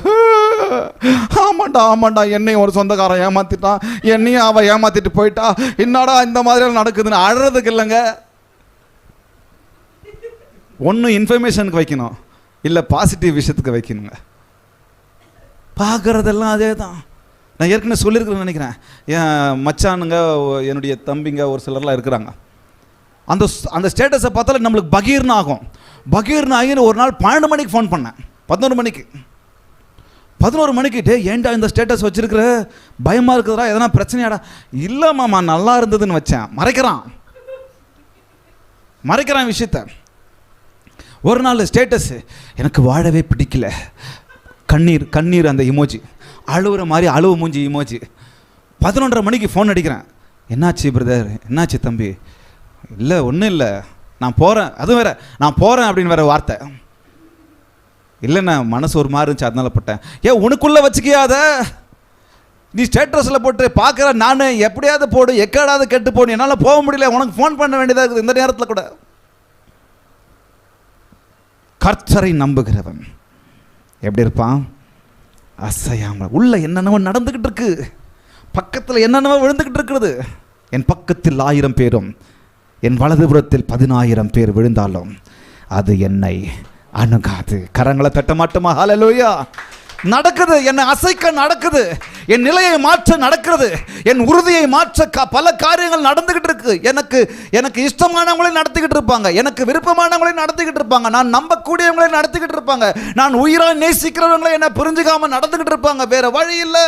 ஆமாண்டா என்னையும் ஒரு சொந்தக்காரன் ஏமாற்றிட்டான், என்னையும் அவள் ஏமாற்றிட்டு போயிட்டா, என்னடா இந்த மாதிரியெல்லாம் நடக்குதுன்னு அழுறதுக்கு இல்லைங்க. ஒன்றும் இன்ஃபர்மேஷனுக்கு வைக்கணும், இல்லை பாசிட்டிவ் விஷயத்துக்கு வைக்கணுங்க. பார்க்குறதெல்லாம் அதே தான். நான் ஏற்கனவே சொல்லியிருக்கிறேன்னு நினைக்கிறேன். என் மச்சானுங்க, என்னுடைய தம்பிங்க ஒரு சிலர்லாம் இருக்கிறாங்க. அந்த ஸ்டேட்டஸை பார்த்தாலே நம்மளுக்கு பகீர்னு ஆகும். பகீர்னு ஆகின்னு ஒரு நாள் 12 மணிக்கு ஃபோன் பண்ணேன், 11 மணிக்கு டே ஏன்டா இந்த ஸ்டேட்டஸ் வச்சுருக்கிற, பயமாக இருக்குதுடா, எதனா பிரச்சனையாடா? இல்லை மாமா நல்லா இருந்ததுன்னு வச்சேன். மறைக்கிறான் விஷயத்த. ஒரு நாள் ஸ்டேட்டஸு எனக்கு வாழவே பிடிக்கல, கண்ணீர் அந்த இமோஜி, அழுவுற மாதிரி அழுவு மூஞ்சி இமோஜி. 11:30 மணிக்கு ஃபோன் அடிக்கிறேன், என்னாச்சு பிரதர், என்னாச்சு தம்பி? இல்லை ஒன்றும் இல்லை, நான் போகிறேன். அதுவும் வேறு நான் போகிறேன் அப்படின்னு வேறு வார்த்தை. இல்லைண்ணா மனசு ஒரு மாதிரி இருந்துச்சு அதனால போட்டேன். உனக்குள்ளே வச்சுக்கியாத, நீ ஸ்டேட்டஸில் போட்டு பார்க்குற, நான் எப்படியாவது போடு, எக்காடாவது கெட்டு போடு, என்னால் போக முடியல, உனக்கு ஃபோன் பண்ண வேண்டியதாக இருக்குது இந்த நேரத்தில் கூட. கர்த்தரை நம்புகிறவன் எப்படி இருப்பான்? அசையாமல். உள்ள என்னென்னவோ நடந்துக்கிட்டு இருக்கு, பக்கத்தில் என்னென்னவோ விழுந்துக்கிட்டு இருக்கிறது. என் பக்கத்தில் 1000 பேரும் என் வலதுபுறத்தில் 10,000 பேர் விழுந்தாலும் அது என்னை அணுகாது. கரங்களை தட்ட மாட்டோமா? ஹல்லேலூயா. நடக்குது, என்னை அசைக்க நடக்குது, என் நிலையை மாற்ற நடக்கிறது, என் உறுதியை மாற்ற பல காரியங்கள் நடந்துகிட்டு இருக்கு. எனக்கு இஷ்டமானவங்களே நடத்திக்கிட்டு இருப்பாங்க, எனக்கு விருப்பமானவங்களே நடத்திக்கிட்டு இருப்பாங்க, நான் நம்பக்கூடியவங்களே நடத்திக்கிட்டு இருப்பாங்க, நான் உயிராக நேசிக்கிறவங்களே என்ன புரிஞ்சுக்காம நடந்துகிட்டு இருப்பாங்க. வேற வழி இல்லை.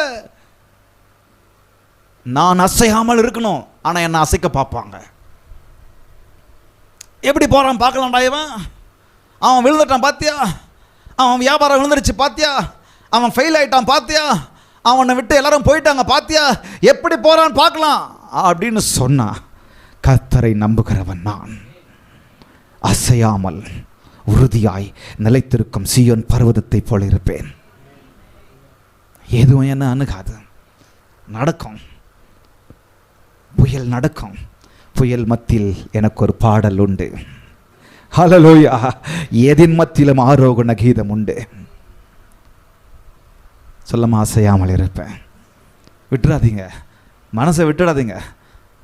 நான் அசையாமல் இருக்கணும், ஆனால் என்னை அசைக்க பார்ப்பாங்க. எப்படி போகிறான் பார்க்கலாம்டா இவன், அவன் விழுந்துட்டான் பார்த்தியா, அவன் வியாபாரம் விழுந்துருச்சு பார்த்தியா, அவன் ஃபெயில் ஆகிட்டான் பார்த்தியா, அவனை விட்டு எல்லாரும் போயிட்டாங்க பார்த்தியா, எப்படி போகிறான்னு பார்க்கலாம் அப்படின்னு சொன்னான். கர்த்தரை நம்புகிறவன் நான் அசையாமல் உறுதியாய் நிலைத்திருக்கும் சீயோன் பர்வதத்தை போல இருப்பேன். எதுவும் என்ன அணுகாது. நடக்கும், புயல் நடக்கும், புயல் மத்தியில் எனக்கு ஒரு பாடல் உண்டு. ஹல்லேலூயா. எதின் மத்தியிலும் ஆரோகண கீதம் உண்டு. சொல்லமா அசையாமல் இருப்பேன். விட்டுறாதீங்க, மனசை விட்டுடாதீங்க,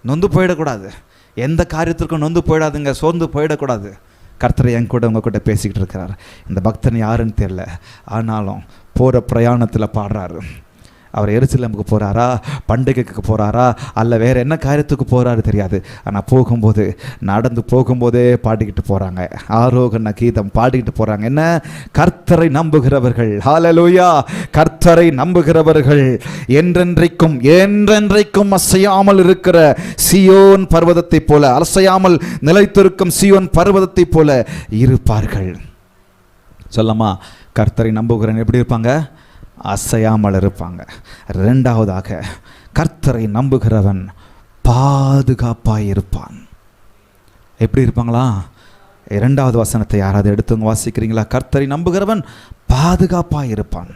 நொந்து போயிடக்கூடாது, எந்த காரியத்திற்கும் நொந்து போயிடாதுங்க, சோர்ந்து போயிடக்கூடாது. கர்த்தரை என் கூட உங்கள் கூட பேசிக்கிட்டு இருக்கிறார். இந்த பக்தன் யாருன்னு தெரியல, ஆனாலும் போகிற பிரயாணத்தில் பாடுறாரு. அவர் எருசலேமுக்கு போகிறாரா, பண்டிகைக்கு போகிறாரா, அல்ல வேறு என்ன காரியத்துக்கு போகிறாரு தெரியாது. ஆனால் போகும்போது, நடந்து போகும்போதே பாடிக்கிட்டு போகிறாங்க. ஆரோகண கீதம் பாடிக்கிட்டு போகிறாங்க. என்ன? கர்த்தரை நம்புகிறவர்கள். ஹல்லேலூயா. கர்த்தரை நம்புகிறவர்கள் என்றென்றைக்கும் என்றென்றைக்கும் அசையாமல் இருக்கிற சீயோன் பர்வதத்தை போல, அசையாமல் நிலைத்திருக்கும் சீயோன் பர்வதத்தை போல இருப்பார்கள். சொல்லமா, கர்த்தரை நம்புகிறவன் எப்படி இருப்பாங்க? அசையாமல் இருப்பாங்க. ரெண்டாவதாக, கர்த்தரை நம்புகிறவன் பாதுகாப்பாய் இருப்பான். எப்படி இருப்பாங்களா? இரண்டாவது வசனத்தை யாராவது எடுத்து வாசிக்கிறீங்களா? கர்த்தரை நம்புகிறவன் பாதுகாப்பாய் இருப்பான்.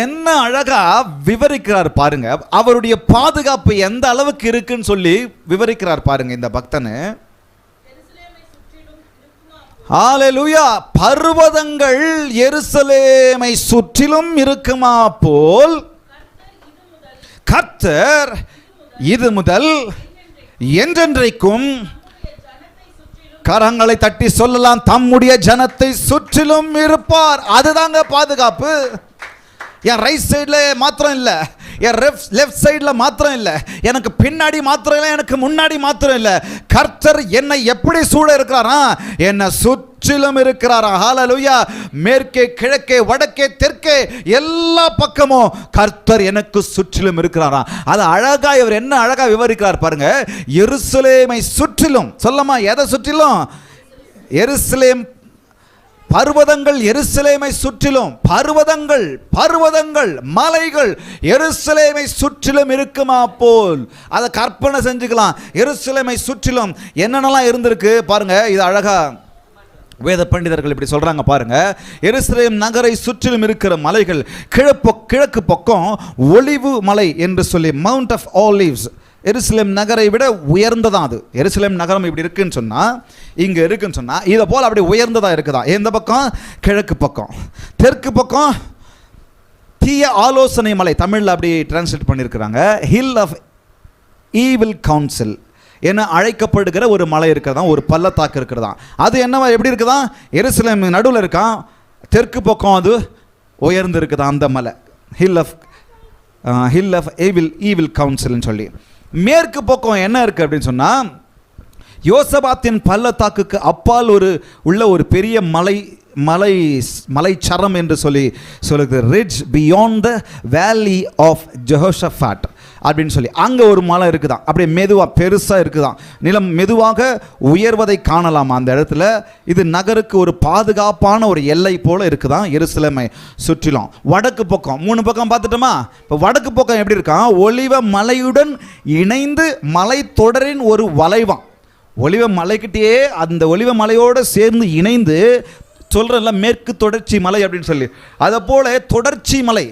என்ன அழகா விவரிக்கிறார் பாருங்க. அவருடைய பாதுகாப்பு எந்த அளவுக்கு இருக்குன்னு சொல்லி விவரிக்கிறார் பாருங்க இந்த பக்தனு. ஹல்லேலூயா. பர்வதங்கள் எருசலேமை சுற்றிலும் இருக்குமா போல் கர்த்தர் இது முதல் என்றென்றைக்கும், கரங்களை தட்டி சொல்லலாம், தம்முடைய ஜனத்தை சுற்றிலும் இருப்பார். அதுதாங்க பாதுகாப்பு. என் ரைட் சைடில் மாத்திரம் இல்லை, என் லெஃப்ட் சைடில் மாத்திரம் இல்லை, எனக்கு பின்னாடி மாத்திரம் இல்லை, எனக்கு முன்னாடி மாத்திரம் இல்லை. கர்த்தர் என்னை எப்படி சூழ இருக்கிறாரா? என்னை சுற்றிலும் இருக்கிறாரா. ஹல்லேலூயா. மேற்கே, கிழக்கே, வடக்கே, தெற்கே, எல்லா பக்கமும் கர்த்தர் எனக்கு சுற்றிலும் இருக்கிறாரா. அது அழகா இவர் என்ன அழகா விவரிக்கிறார் பாருங்க. எருசலேமை சுற்றிலும். சொல்லமா, எதை சுற்றிலும்? எருசலேம் பர்வதங்கள் எருசலேமை சுற்றிலும், பர்வதங்கள் பர்வதங்கள் மலைகள் எருசலேமை சுற்றிலும் இருக்குமா போல். அதை கற்பனை செஞ்சுக்கலாம். எருசலேமை சுற்றிலும் என்னென்னலாம் இருந்திருக்கு பாருங்க. இது அழகா வேத பண்டிதர்கள் இப்படி சொல்றாங்க பாருங்க. எருசலேம் நகரை சுற்றிலும் இருக்கிற மலைகள், கிழக்கு பக்கம் ஒலிவு மலை என்று சொல்லி, மவுண்ட் ஆஃப் ஆலிவ்ஸ், எருசலேம் நகரை விட உயர்ந்ததான் அது. எருசலேம் நகரம் இப்படி இருக்குன்னு சொன்னால், இங்கே இருக்குன்னு சொன்னால், இதை போல் அப்படி உயர்ந்ததாக இருக்குதான். எந்த பக்கம்? கிழக்கு பக்கம். தெற்கு பக்கம் தீய ஆலோசனை மலை, தமிழில் அப்படி டிரான்ஸ்லேட் பண்ணியிருக்கிறாங்க. ஹில் ஆஃப் ஈவில் கவுன்சில் என அழைக்கப்படுகிற ஒரு மலை இருக்கிறதா, ஒரு பள்ளத்தாக்கு இருக்கிறதா. அது என்னவா எப்படி இருக்குதா? எருசலேம் நடுவில் இருக்கான், தெற்கு பக்கம் அது உயர்ந்து இருக்குதா அந்த மலை. ஹில் ஆஃப் ஈவில் கவுன்சில்னு சொல்லி. மேற்கு பக்கம் என்ன இருக்குது அப்படின்னு சொன்னால், யோசபாத்தின் பள்ளத்தாக்குக்கு அப்பால் உள்ள ஒரு பெரிய மலைச்சரம் என்று சொல்லுது. ரிட்ஜ் பியாண்ட் த வேலி ஆஃப் ஜெஹோஷாஃபாட் அப்படின்னு சொல்லி அங்கே ஒரு மலை இருக்குதான். அப்படியே மெதுவாக பெருசாக இருக்குதான். நிலம் மெதுவாக உயர்வதை காணலாம் அந்த இடத்துல. இது நகருக்கு ஒரு பாதுகாப்பான ஒரு எல்லை போல இருக்குதான் எருசலேமை சுற்றிலும். வடக்கு பக்கம் 3 பக்கம் பார்த்துட்டோமா? இப்போ வடக்கு பக்கம் எப்படி இருக்கான்? ஒலிவ மலையுடன் இணைந்து மலை தொடரின் ஒரு வளைவான். ஒலிவ மலைக்கிட்டே அந்த ஒலிவ மலையோடு சேர்ந்து இணைந்து சொல்கிறல்ல மேற்கு தொடர்ச்சி மலை அப்படின்னு சொல்லி, அதை போல தொடர்ச்சி மலை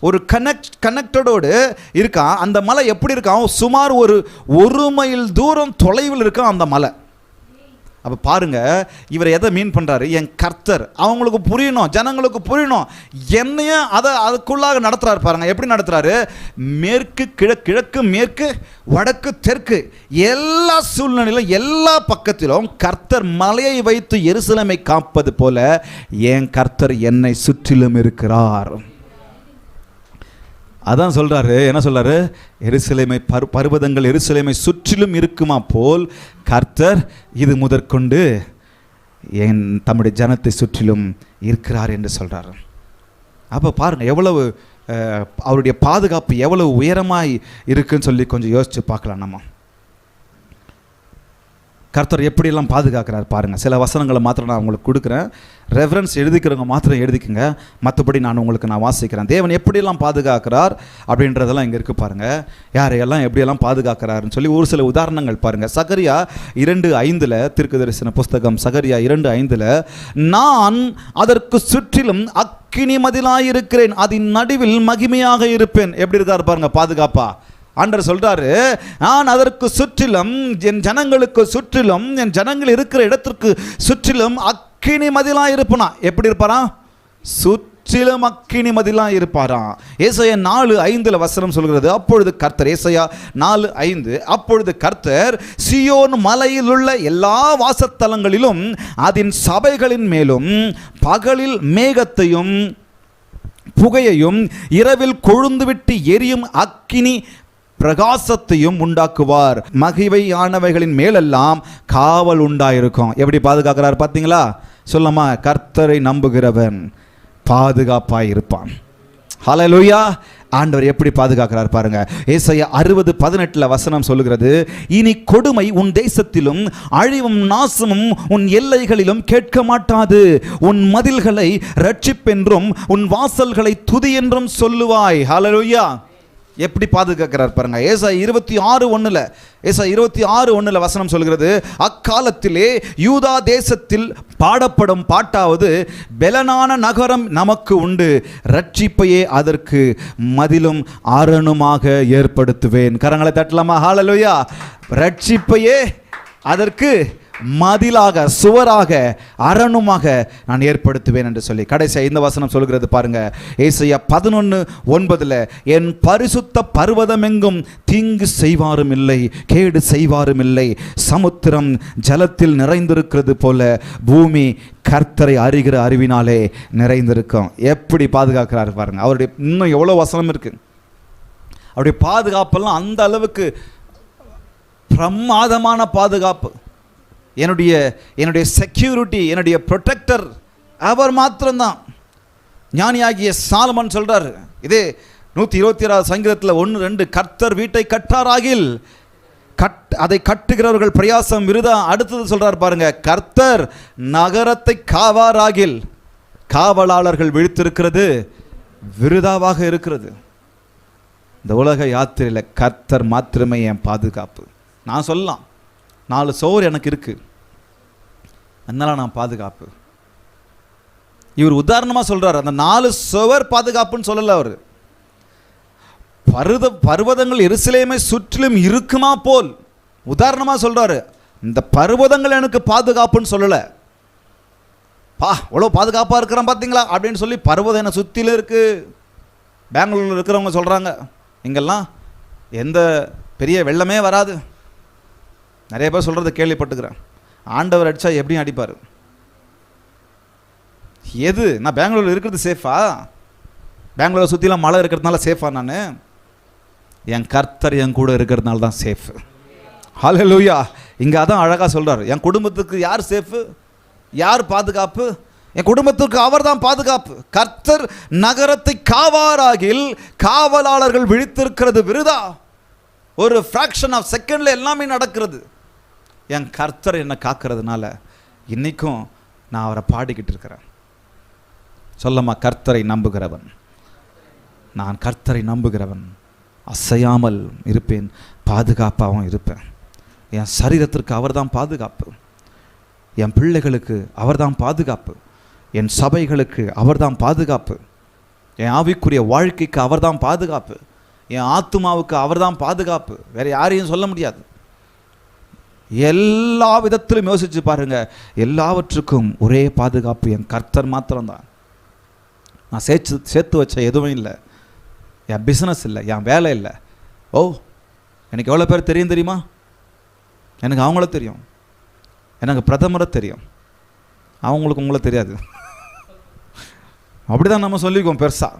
ஒரு கனெக்டடோடு இருக்கான். அந்த மலை எப்படி இருக்கான்? சுமார் ஒரு மைல் தூரம் தொலைவில் இருக்கான் அந்த மலை. அப்போ பாருங்க, இவர் எதை மீன் பண்ணுறாரு? என் கர்த்தர் அவங்களுக்கு புரியணும், ஜனங்களுக்கு புரியணும், என்னையும் அதுக்குள்ளாக நடத்துகிறாரு பாருங்க. எப்படி நடத்துகிறாரு? மேற்கு கிழக்கு மேற்கு வடக்கு தெற்கு எல்லா சூழ்நிலையிலும் எல்லா பக்கத்திலும் கர்த்தர் மலையை வைத்து எருசலேமை காப்பது போல என் கர்த்தர் என்னை சுற்றிலும் இருக்கிறார். அதான் சொல்கிறாரு. என்ன சொல்கிறாரு? எருசலேமை பர்வதங்கள் எருசலேமை சுற்றிலும் இருக்குமா போல் கர்த்தர் இது முதற்கொண்டு என் தம்முடைய ஜனத்தை சுற்றிலும் இருக்கிறார் என்று சொல்கிறார். அப்போ பாருங்கள் எவ்வளவு அவருடைய பாதுகாப்பு எவ்வளவு உயரமாய் இருக்குன்னு சொல்லி கொஞ்சம் யோசித்து பார்க்கலாம். நம்ம கர்த்தர் எப்படியெல்லாம் பாதுகாக்கிறார் பாருங்கள். சில வசனங்களை மாத்திரம் நான் உங்களுக்கு கொடுக்குறேன். ரெஃபரன்ஸ் எழுதிக்கிறவங்க மாத்திரம் எழுதிக்குங்க, மற்றபடி நான் வாசிக்கிறேன். தேவன் எப்படியெல்லாம் பாதுகாக்கிறார் அப்படின்றதெல்லாம் இங்கே இருக்குது பாருங்கள். யாரையெல்லாம் எப்படியெல்லாம் பாதுகாக்கிறாருன்னு சொல்லி ஒரு சில உதாரணங்கள் பாருங்கள். சகரியா 2:5 தீர்க்கதரிசன புஸ்தகம் சகரியா 2:5, நான் அதற்கு சுற்றிலும் அக்கினி மதிலாயிருக்கிறேன், அதன் நடுவில் மகிமையாக இருப்பேன். எப்படி இருக்கார் பாருங்க பாதுகாப்பா. ஆண்டவர் சொல்றாரு, நான் அதற்கு சுற்றிலும், என் ஜனங்களுக்கு சுற்றிலும், என் ஜனங்கள் இருக்கிற இடத்திற்கு சுற்றிலும் அக்கினி மதிலா இருப்பனா. எப்படி இருப்பாரா? சுற்றிலும் அக்கினி மதிலா இருப்பாராம். ஏசாயா 4:5 வசனம் சொல்கிறது, அப்பொழுது கர்த்தர், ஏசாயா 4:5, அப்பொழுது கர்த்தர் சீயோன் மலையில் உள்ள எல்லா வாசத்தலங்களிலும் அதன் சபைகளின் மேலும் பகலில் மேகத்தையும் புகையையும் இரவில் கொழுந்துவிட்டு எரியும் அக்கினி பிரகாசத்தையும் உண்டாக்குவார். மகிமையானவைகளின் மேலெல்லாம் காவல் உண்டாயிருக்கும். எப்படி பாதுகாக்கிறார் பார்த்தீங்களா? சொல்லமா, கர்த்தரை நம்புகிறவன் பாதுகாப்பாய் இருப்பான். ஹல்லேலூயா. ஆண்டவர் எப்படி பாதுகாக்கிறார் பாருங்க. ஏசாயா 60:18 வசனம் சொல்லுகிறது, இனி கொடுமை உன் தேசத்திலும் அழிவும் நாசமும் உன் எல்லைகளிலும் கேட்க மாட்டாது. உன் மதில்களை ரட்சிப்பென்றும் உன் வாசல்களை துதி என்றும் சொல்லுவாய். ஹல்லேலூயா. எப்படி பாதுகாக்கிறார் பாருங்க. ஏசாயா 26:1 வசனம் சொல்கிறது, அக்காலத்திலே யூதா தேசத்தில் பாடப்படும் பாட்டாவது, பெலனான நகரம் நமக்கு உண்டு, ரட்சிப்பையே அதற்கு மதிலும் அரணுமாக ஏற்படுத்துவேன். கரங்களை தட்டலாமா? ஹல்லேலூயா. ரட்சிப்பையே அதற்கு மதிலாக, சுவராக, அரணுமாக நான் ஏற்படுத்துவேன் என்று சொல்லி கடைசி இந்த வசனம் சொல்கிறது பாருங்க. ஏசாயா 11:9, என் பரிசுத்த பர்வதம் எங்கும் தீங்கு செய்வாரும் இல்லை, கேடு செய்வாரும் இல்லை. சமுத்திரம் ஜலத்தில் நிறைந்திருக்கிறது போல பூமி கர்த்தரை அறிகிற அறிவினாலே நிறைந்திருக்கும். எப்படி பாதுகாக்கிறார் பாருங்க. அவருடைய இன்னும் எவ்வளோ வசனம் இருக்கு. அவருடைய பாதுகாப்பெல்லாம் அந்த அளவுக்கு பிரமாதமான பாதுகாப்பு. என்னுடைய செக்யூரிட்டி, என்னுடைய ப்ரொடெக்டர் அவர் மாத்திரம்தான். ஞானியாகிய சாலமன் சொல்றார், இதே 126 சங்கீதத்தில் 1-2, கர்த்தர் வீட்டை கட்டாராகில் அதை கட்டுகிறவர்கள் பிரயாசம் விருதா. அடுத்தது சொல்றார் பாருங்க, கர்த்தர் நகரத்தை காவாராகில் காவலாளர்கள் விழித்திருக்கிறது விருதாவாக இருக்கிறது. இந்த உலக யாத்திரையில் கர்த்தர் மாத்திரமே என் பாதுகாப்பு. நான் சொல்லலாம், 4 சுவர் எனக்கு இருக்கு, அதனால நான் பாதுகாப்பு. இவர் உதாரணமாக சொல்றார், அந்த 4 சுவர் பாதுகாப்புன்னு சொல்லல. அவர் பர்வதங்கள் எருசலேமை சுற்றிலும் இருக்குமா போல் உதாரணமாக சொல்றாரு. இந்த பர்வதங்கள் எனக்கு பாதுகாப்புன்னு சொல்லலை. அவ்வளோ பாதுகாப்பாக இருக்கிறான் பார்த்தீங்களா அப்படின்னு சொல்லி பர்வதம் என்ன சுற்றிலும் இருக்கு. பெங்களூரில் இருக்கிறவங்க சொல்கிறாங்க, இங்கெல்லாம் எந்த பெரிய வெள்ளமே வராது. நிறைய பேர் சொல்கிறத கேள்விப்பட்டுக்கிறேன். ஆண்டவர் அடித்தா எப்படியும் அடிப்பார். எது நான் பெங்களூரில் இருக்கிறது சேஃபா? பெங்களூரை சுற்றிலாம் மழை இருக்கிறதுனால சேஃபா? நான் என் கர்த்தர் என் கூட இருக்கிறதுனால தான் சேஃப். ஹல்லேலூயா. இங்கே அதான் அழகாக சொல்கிறார், என் குடும்பத்துக்கு யார் சேஃபு, யார் பாதுகாப்பு? என் குடும்பத்திற்கு அவர் தான் பாதுகாப்பு. கர்த்தர் நகரத்தை காவாராகில் காவலாளர்கள் விழித்திருக்கிறது விருதா. ஒரு ஃப்ராக்ஷன் ஆஃப் செகண்டில் எல்லாமே நடக்கிறது. என் கர்த்தர் என்னை காக்கிறதுனால இன்னைக்கும் நான் அவரை பாடிக்கிட்டு இருக்கிறேன். சொல்லமா, கர்த்தரை நம்புகிறவன், நான் கர்த்தரை நம்புகிறவன் அசையாமல் இருப்பேன், பாதுகாப்பாகவும் இருப்பேன். என் சரீரத்திற்கு அவர் தான் பாதுகாப்பு, என் பிள்ளைகளுக்கு அவர் தான் பாதுகாப்பு, என் சபைகளுக்கு அவர் தான் பாதுகாப்பு, என் ஆவிக்குரிய வாழ்க்கைக்கு அவர் தான் பாதுகாப்பு, என் ஆத்துமாவுக்கு அவர் தான் பாதுகாப்பு. வேற யாரையும் சொல்ல முடியாது. எல்லா விதத்திலும் யோசிச்சு பாருங்க, எல்லாவற்றுக்கும் ஒரே பாதுகாப்பு என் கர்த்தர் மாத்திரம்தான். நான் சேர்த்து வச்ச எதுவும் இல்லை, என் பிஸ்னஸ் இல்லை, என் வேலை இல்லை. எனக்கு எவ்வளோ பேர் தெரியும் தெரியுமா? எனக்கு அவங்கள தெரியும், எனக்கு பிரதமரை தெரியும், அவங்களுக்கு உங்களை தெரியாது. அப்படிதான் நம்ம சொல்லிக்குவோம் பெருசா.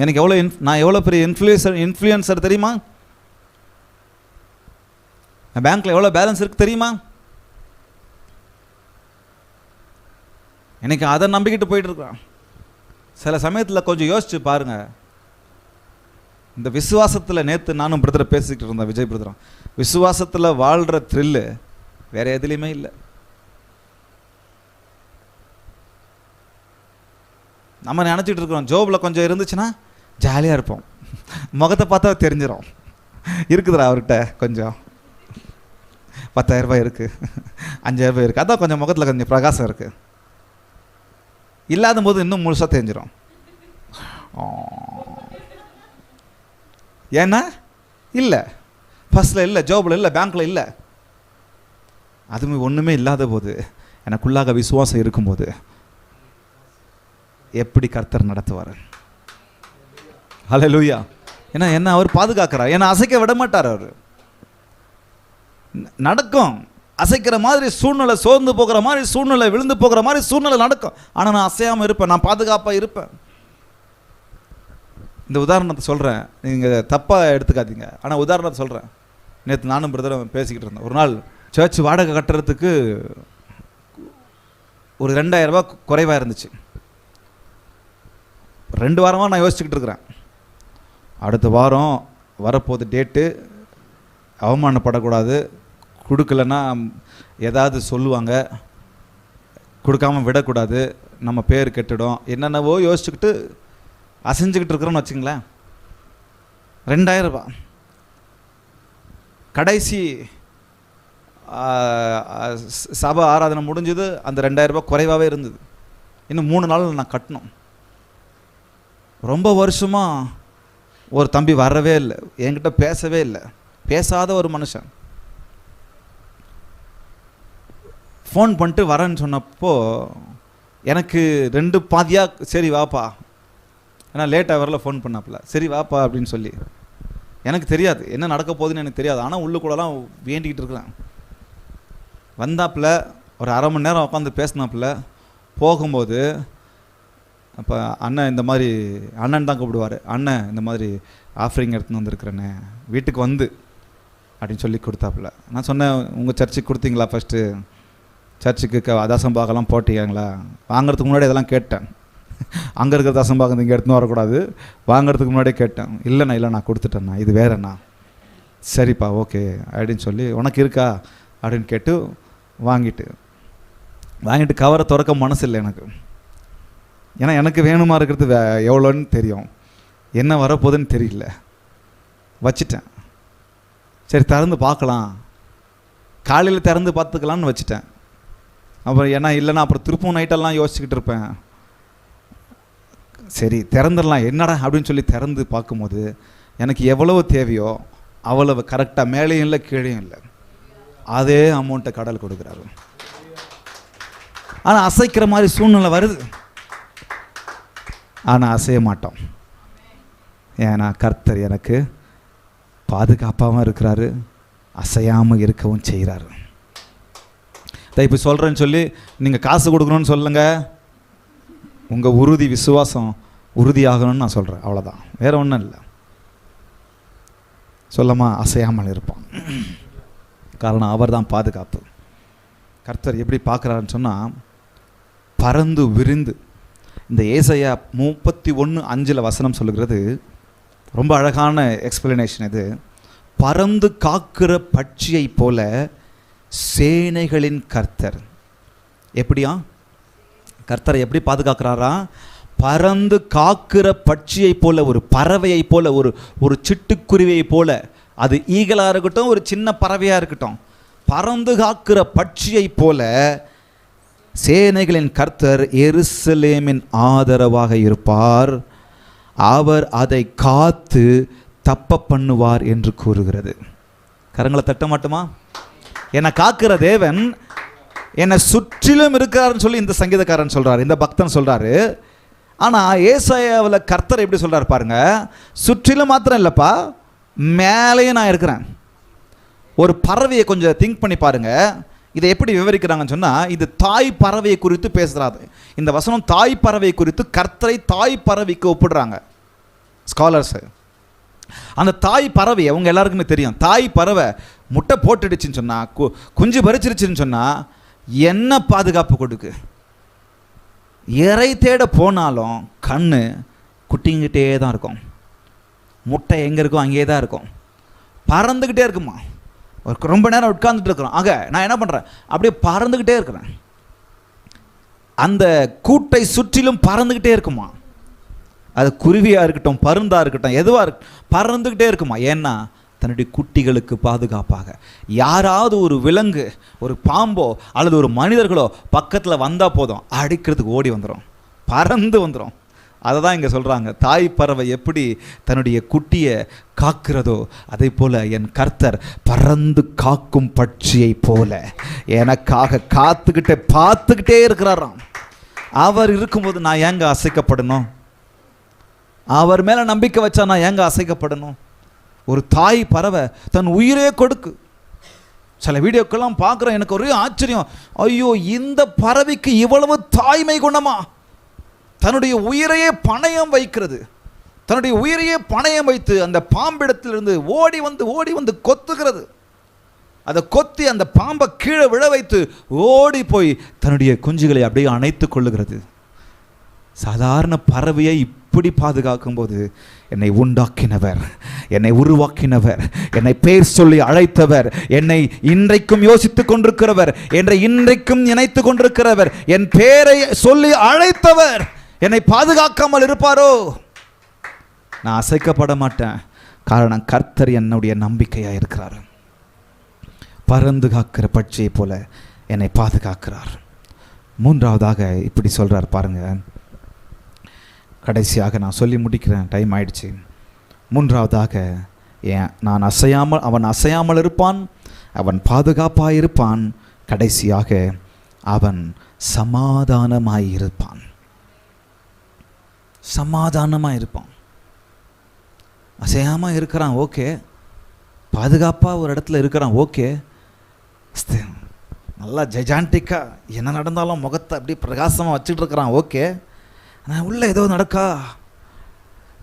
எனக்கு நான் எவ்வளோ பெரிய இன்ஃப்ளூயன்சர் தெரியுமா? பேங்க்ல எவ்வளோ பேலன்ஸ் இருக்கு தெரியுமா? எனக்கு அதை நம்பிக்கிட்டு போயிட்டு இருக்கான். சில சமயத்தில் கொஞ்சம் யோசிச்சு பாருங்க, இந்த விசுவாசத்தில் நேற்று நானும் பிரதரை பேசிக்கிட்டு இருந்தேன், விஜய் பிரதரும். விசுவாசத்தில் வாழ்கிற த்ரில்லு வேற எதுலேயுமே இல்லை. நம்ம நினச்சிட்டு இருக்கிறோம் ஜோபில் கொஞ்சம் இருந்துச்சுன்னா ஜாலியாக இருப்போம், முகத்தை பார்த்தா தெரிஞ்சிடும். இருக்குதுடா அவர்கிட்ட கொஞ்சம் 10,000 ரூபாய் இருக்குது, 5,000 ரூபாய் இருக்குது, அதான் கொஞ்சம் முகத்தில் கொஞ்சம் பிரகாசம் இருக்குது. இல்லாத போது இன்னும் முழுசாக தெரிஞ்சிடும். ஏன்னா இல்லை, ஃபர்ஸ்டில் இல்லை, ஜோபில் இல்லை, பேங்க்கில் இல்லை. அதுவுமே ஒன்றுமே இல்லாத போது எனக்குள்ளாக விசுவாசம் இருக்கும்போது எப்படி கர்த்தர் நடத்துவார்? ஹல்லேலூயா. ஏன்னா என்ன அவர் பாதுகாக்கிறார், ஏன்னா அசைக்க விட மாட்டார். அவர் நடக்கும், அசைக்கிற மாதிரி சூழ்நிலை, சோர்ந்து போகிற மாதிரி சூழ்நிலை, விழுந்து போகிற மாதிரி சூழ்நிலை நடக்கும். ஆனால் நான் அசையாமல் இருப்பேன், நான் பாதுகாப்பாக இருப்பேன். இந்த உதாரணத்தை சொல்கிறேன், நீங்கள் தப்பாக எடுத்துக்காதீங்க. ஆனால் உதாரணத்தை சொல்கிறேன். நேற்று நானும் பிரதரும் பேசிக்கிட்டு இருந்தேன். ஒரு நாள் சர்ச் வாடகை கட்டுறதுக்கு ஒரு 2,000 ரூபா குறைவாக இருந்துச்சு. 2 வாரமாக நான் யோசிச்சுக்கிட்டு இருக்கிறேன், அடுத்த வாரம் வரப்போகுது டேட்டு, அவமானப்படக்கூடாது, கொடுக்கலன்னா ஏதாவது சொல்லுவாங்க, கொடுக்காமல் விடக்கூடாது, நம்ம பேர் கெட்டுடும், என்னென்னவோ யோசிச்சுக்கிட்டு அசைஞ்சுக்கிட்டு இருக்கிறோன்னு வச்சுங்களேன். 2,000 ரூபா கடைசி சபை ஆராதனை முடிஞ்சது, அந்த 2,000 ரூபா குறைவாகவே இருந்தது. இன்னும் 3 நாள் நான் கட்டணும். ரொம்ப வருஷமாக ஒரு தம்பி வரவே இல்லை, என்கிட்ட பேசவே இல்லை, பேசாத ஒரு மனுஷன். ஃபோன் பண்ணிட்டு வரேன்னு சொன்னப்போ எனக்கு 2 பாதியாக சரி வாப்பா, ஏன்னா லேட்டாக வரல ஃபோன் பண்ணாப்புல, சரி வாப்பா அப்படின்னு சொல்லி. எனக்கு தெரியாது என்ன நடக்க போகுதுன்னு எனக்கு தெரியாது, ஆனால் உள்ளுக்கூடலாம் வேண்டிக்கிட்டு இருக்கிறேன். வந்தாப்புல ஒரு 1/2 மணி நேரம் உட்காந்து பேசினாப்புல. போகும்போது அப்போ அண்ணன் இந்த மாதிரி, அண்ணன் தான் கூப்பிடுவார், அண்ணன் இந்த மாதிரி ஆஃபரிங் எடுத்துன்னு வந்திருக்கிறேண்ணே, வீட்டுக்கு வந்து அப்படின்னு சொல்லி கொடுத்தாப்புல. நான் சொன்னேன், உங்கள் சர்ச்சுக்கு கொடுத்தீங்களா, ஃபஸ்ட்டு சர்ச்சுக்கு தசம்பாகலாம் போட்டீங்களா? வாங்கிறதுக்கு முன்னாடி இதெல்லாம் கேட்டேன். அங்கே இருக்கிற தசம்பாகம் இங்கே எடுத்துன்னு வரக்கூடாது, வாங்கிறதுக்கு முன்னாடியே கேட்டேன். இல்லைண்ணா இல்லை நான் கொடுத்துட்டேண்ணா, இது வேறண்ணா. சரிப்பா ஓகே அப்படின்னு சொல்லி, உனக்கு இருக்கா அப்படின்னு கேட்டு வாங்கிட்டு கவரை திறக்க மனசு இல்லை எனக்கு. ஏன்னா எனக்கு வேணுமா இருக்கிறது எவ்வளோன்னு தெரியும், என்ன வரப்போகுதுன்னு தெரியல. வச்சிட்டேன், சரி திறந்து பார்க்கலாம், காலையில் திறந்து பார்த்துக்கலான்னு வச்சுட்டேன். அப்புறம் ஏன்னா இல்லைன்னா அப்புறம் திருப்பூர் நைட்டெல்லாம் யோசிச்சுக்கிட்டு இருப்பேன். சரி திறந்துடலாம் என்னடா அப்படின்னு சொல்லி திறந்து பார்க்கும்போது எனக்கு எவ்வளவு தேவையோ அவ்வளவு கரெக்டாக, மேலேயும் இல்லை கீழேயும் இல்லை, அதே அமௌண்ட்டை கடல் கொடுக்குறாரு. ஆனால் அசைக்கிற மாதிரி சூழ்நிலை வருது, ஆனால் அசைய மாட்டோம். ஏன்னா கர்த்தர் எனக்கு பாதுகாப்பாகவும் இருக்கிறாரு, அசையாமல் இருக்கவும் செய்கிறாரு. இப்போ சொல்கிறேன்னு சொல்லி நீங்கள் காசு கொடுக்கணும்னு சொல்லுங்கள், உங்கள் உறுதி விசுவாசம் உறுதியாகணும்னு நான் சொல்கிறேன், அவ்வளோதான், வேறு ஒன்றும் இல்லை. சொல்லமா அசையாமல் இருப்பான், காரணம் அவர் தான் பாதுகாப்பு. கர்த்தர் எப்படி பார்க்குறாருன்னு சொன்னால், பறந்து விரிந்து, இந்த ஏசாயா 31:5 சொல்லுகிறது, ரொம்ப அழகான எக்ஸ்பிளனேஷன் இது. பறந்து காக்கிற பட்சியை போல சேனைகளின் கர்த்தர். எப்படியா கர்த்தரை எப்படி பாதுகாக்கிறாரா? பறந்து காக்கிற பட்சியை போல, ஒரு பறவையை போல, ஒரு சிட்டுக்குருவியை போல, அது ஈகளாக இருக்கட்டும் ஒரு சின்ன பறவையாக இருக்கட்டும், பறந்து காக்கிற பட்சியை போல சேனைகளின் கர்த்தர் எருசலேமின் ஆதரவாக இருப்பார், அவர் அதை காத்து தப்ப பண்ணுவார் என்று கூறுகிறது. கரங்களை தட்ட மாட்டோமா? என்னை காக்கிற தேவன் என்னை சுற்றிலும் இருக்கிறாருன்னு சொல்லி இந்த சங்கீதக்காரன் சொல்றாரு, இந்த பக்தன் சொல்றாரு. ஆனால் ஏசாயாவில் கர்த்தர் எப்படி சொல்றாரு பாருங்க, சுற்றிலும் மாத்திரம் இல்லைப்பா, மேலேயே நான் இருக்கிறேன். ஒரு பறவையை கொஞ்சம் திங்க் பண்ணி பாருங்க, இதை எப்படி விவரிக்கிறாங்கன்னு சொன்னால், இது தாய் பறவையை குறித்து பேசுகிறாரு. இந்த வசனம் தாய் பறவை குறித்து கர்த்தரை தாய் பறவைக்கு ஒப்பிடுறாங்க ஸ்காலர்ஸு. அந்த தாய் பறவை அவங்க எல்லாருக்குமே தெரியும், தாய் பறவை முட்டை போட்டுடுச்சுன்னு சொன்னால், குஞ்சு பறிச்சிருச்சுன்னு சொன்னால் என்ன பாதுகாப்பு கொடுக்கு. இறை தேட போனாலும் கண்ணு குட்டிங்கிட்டே தான் இருக்கும். முட்டை எங்கே இருக்கும் அங்கேயே தான் இருக்கும், பறந்துக்கிட்டே இருக்குமா. ரொம்ப நேரம் உட்கார்ந்துட்டு இருக்கிறோம். ஆக நான் என்ன பண்ணுறேன், அப்படியே பறந்துக்கிட்டே இருக்கிறேன். அந்த கூட்டை சுற்றிலும் பறந்துக்கிட்டே இருக்குமா. அது குருவியாக இருக்கட்டும், பருந்தாக இருக்கட்டும், எதுவாக இருக்கட்டும், பறந்துக்கிட்டே இருக்குமா. ஏன்னா தன்னுடைய குட்டிகளுக்கு பாதுகாப்பாக. யாராவது ஒரு விலங்கு, ஒரு பாம்போ அல்லது ஒரு மனிதர்களோ பக்கத்தில் வந்தால் போதும், அடிக்கிறதுக்கு ஓடி வந்துடும், பறந்து வந்துடும். அதை தான் இங்கே சொல்கிறாங்க, தாய் பறவை எப்படி தன்னுடைய குட்டியை காக்கிறதோ அதே போல் என் கர்த்தர் பறந்து காக்கும் பட்சியை போல எனக்காக காத்துக்கிட்டே பார்த்துக்கிட்டே இருக்கிறாராம். அவர் இருக்கும்போது நான் ஏங்க அசைக்கப்படணும்? அவர் மேலே நம்பிக்கை வச்சா நான் ஏங்க அசைக்கப்படணும்? ஒரு தாய் பறவை தன் உயிரே கொடுக்கு. சில வீடியோக்கெல்லாம் பார்க்குறேன், எனக்கு ஒரே ஆச்சரியம். ஐயோ, இந்த பறவைக்கு இவ்வளவு தாய்மை குணமா? தன்னுடைய உயிரையே பணயம் வைக்கிறது. தன்னுடைய உயிரையே பணயம் வைத்து அந்த பாம்பிடத்திலிருந்து ஓடி வந்து கொத்துகிறது. அதை கொத்தி அந்த பாம்பை கீழே விழ வைத்து ஓடி போய் தன்னுடைய குஞ்சுகளை அப்படியே அணைத்து கொள்ளுகிறது. சாதாரண பறவையை இப்படி பாதுகாக்கும் போது என்னை உண்டாக்கினவர், என்னை உருவாக்கினவர், என்னை பேர் சொல்லி அழைத்தவர், என்னை இன்றைக்கும் யோசித்துக் கொண்டிருக்கிறவர், என்னை இன்றைக்கும் நினைத்து கொண்டிருக்கிறவர், என் பேரை சொல்லி அழைத்தவர் என்னை பாதுகாக்காமல் இருப்பாரோ? நான் அசைக்கப்பட மாட்டேன். காரணம் கர்த்தர் என்னுடைய நம்பிக்கையாக இருக்கிறார். பறந்து காக்கிற பட்சியை போல என்னை பாதுகாக்கிறார். மூன்றாவதாக இப்படி சொல்றார் பாருங்க. கடைசியாக நான் சொல்லி முடிக்கிறேன், டைம் ஆயிடுச்சு. மூன்றாவதாக அவன் அசையாமல் இருப்பான், அவன் பாதுகாப்பாக இருப்பான், கடைசியாக அவன் சமாதானமாய் இருப்பான். சமாதானமாக இருப்பான். அசையாமல் இருக்கிறான், ஓகே. பாதுகாப்பாக ஒரு இடத்துல இருக்கிறான், ஓகே. நல்லா ஜெஜான்டிக்காக என்ன நடந்தாலும் முகத்தை அப்படி பிரகாசமாக வச்சுட்டு இருக்கிறான், ஓகே. ஆனால் உள்ளே ஏதோ நடக்கா,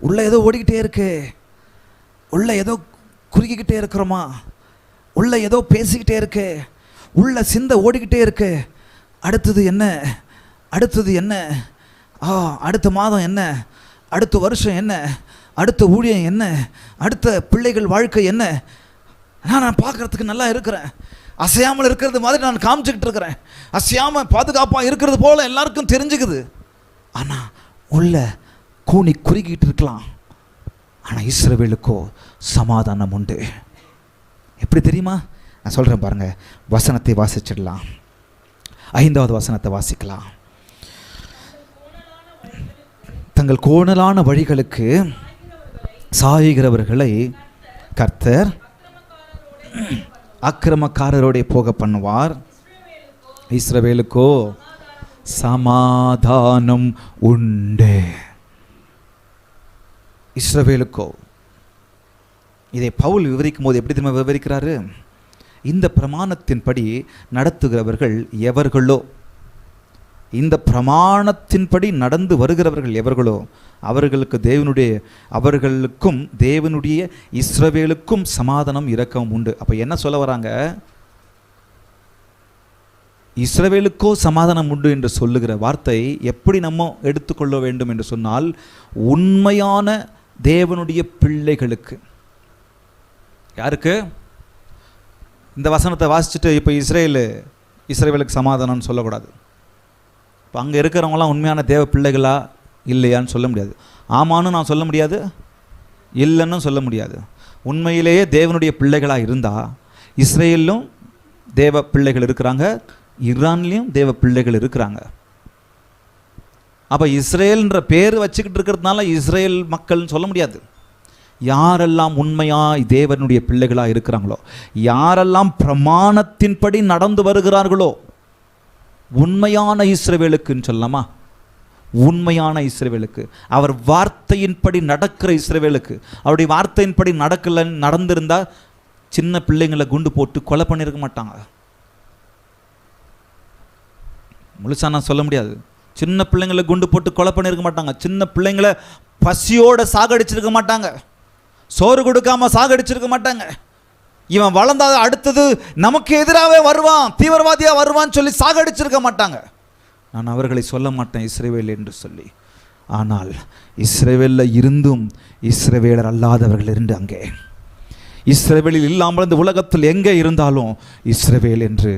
உள்ளே ஏதோ ஓடிக்கிட்டே இருக்கு, உள்ளே ஏதோ குறுக்கிக்கிட்டே இருக்கிறோமா, உள்ளே ஏதோ பேசிக்கிட்டே இருக்கு, உள்ள சிந்தை ஓடிக்கிட்டே இருக்கு. அடுத்தது என்ன, அடுத்தது என்ன, அடுத்த மாதம் என்ன, அடுத்த வருஷம் என்ன, அடுத்த ஊழியம் என்ன, அடுத்த பிள்ளைகள் வாழ்க்கை என்ன. நான் பார்க்குறதுக்கு நல்லா இருக்கிறேன், அசையாமல் இருக்கிறது மாதிரி நான் காமிச்சிக்கிட்டு இருக்கிறேன், அசையாமல் பாதுகாப்பாக இருக்கிறது போல் எல்லாருக்கும் தெரிஞ்சுக்குது. ஆனால் உள்ள கூனி குறுக்கிட்டு இருக்கலாம். ஆனால் இஸ்ரவேலுக்கோ சமாதானம் உண்டு. எப்படி தெரியுமா? நான் சொல்கிறேன் பாருங்க, வசனத்தை வாசிச்சிடலாம். 5வது வசனத்தை வாசிக்கலாம். தங்கள் கோணலான வழிகளுக்கு சாய்கிறவர்களை கர்த்தர் அக்கிரமக்காரரோட போக பண்ணுவார். இஸ்ரவேலுக்கோ சமாதானம் உண்டு. இஸ்ரவேலுக்கோ. இதை பவுல் விவரிக்கும் போது எப்படி திரும்ப விவரிக்கிறாரு? இந்த பிரமாணத்தின்படி நடத்துகிறவர்கள் எவர்களோ, இந்த பிரமாணத்தின்படி நடந்து வருகிறவர்கள் எவர்களோ அவர்களுக்கும் தேவனுடைய இஸ்ரவேலுக்கும் சமாதானம் இரக்கம் உண்டு. அப்போ என்ன சொல்ல வராங்க? இஸ்ரவேலுக்கோ சமாதானம் உண்டு என்று சொல்லுகிற வார்த்தை எப்படி நம்ம எடுத்துக்கொள்ள வேண்டும் என்று சொன்னால், உண்மையான தேவனுடைய பிள்ளைகளுக்கு. யாருக்கு? இந்த வசனத்தை வாசிச்சுட்டு இப்போ இஸ்ரவேலுக்கு சமாதானம்னு சொல்லக்கூடாது. இப்போ அங்கே இருக்கிறவங்களாம் உண்மையான தேவ பிள்ளைகளா இல்லையான்னு சொல்ல முடியாது. ஆமான்னு நான் சொல்ல முடியாது, இல்லைன்னு சொல்ல முடியாது. உண்மையிலேயே தேவனுடைய பிள்ளைகளாக இருந்தால் இஸ்ரேலும் தேவ பிள்ளைகள் இருக்கிறாங்க, ஈரான்லேயும் தேவ பிள்ளைகள் இருக்கிறாங்க. அப்போ இஸ்ரேல்ன்ற பேர் வச்சுக்கிட்டு இருக்கிறதுனால இஸ்ரேல் மக்கள்னு சொல்ல முடியாது. யாரெல்லாம் உண்மையாக தேவனுடைய பிள்ளைகளாக இருக்கிறாங்களோ, யாரெல்லாம் பிரமாணத்தின்படி நடந்து வருகிறார்களோ, உண்மையான இஸ்ரவேலுக்குன்னு சொல்லலாமா? உண்மையான இஸ்ரவேலுக்கு, அவர் வார்த்தையின்படி நடக்கிற இஸ்ரவேலுக்கு. அவருடைய வார்த்தையின்படி நடந்திருந்தா சின்ன பிள்ளைங்களை குண்டு போட்டு கொலை பண்ணியிருக்க மாட்டாங்க. முழுசா நான் சொல்ல முடியாது. சின்ன பிள்ளைங்களை குண்டு போட்டு கொலை பண்ணியிருக்க மாட்டாங்க. சின்ன பிள்ளைங்களை பசியோட சாகடிச்சிருக்க மாட்டாங்க. சோறு கொடுக்காம சாகடிச்சிருக்க மாட்டாங்க. இவன் வளர்ந்தாத அடுத்தது நமக்கு எதிராகவே வருவான், தீவிரவாதியாக வருவான்னு சொல்லி சாகடிச்சிருக்க மாட்டாங்க. நான் அவர்களை சொல்ல மாட்டேன் இஸ்ரவேல் என்று சொல்லி. ஆனால் இஸ்ரவேலில் இருந்தும் இஸ்ரவேலர் அல்லாதவர்கள் இருந்து அங்கே, இஸ்ரவேலில் இல்லாமல் இந்த உலகத்தில் எங்கே இருந்தாலும் இஸ்ரவேல் என்று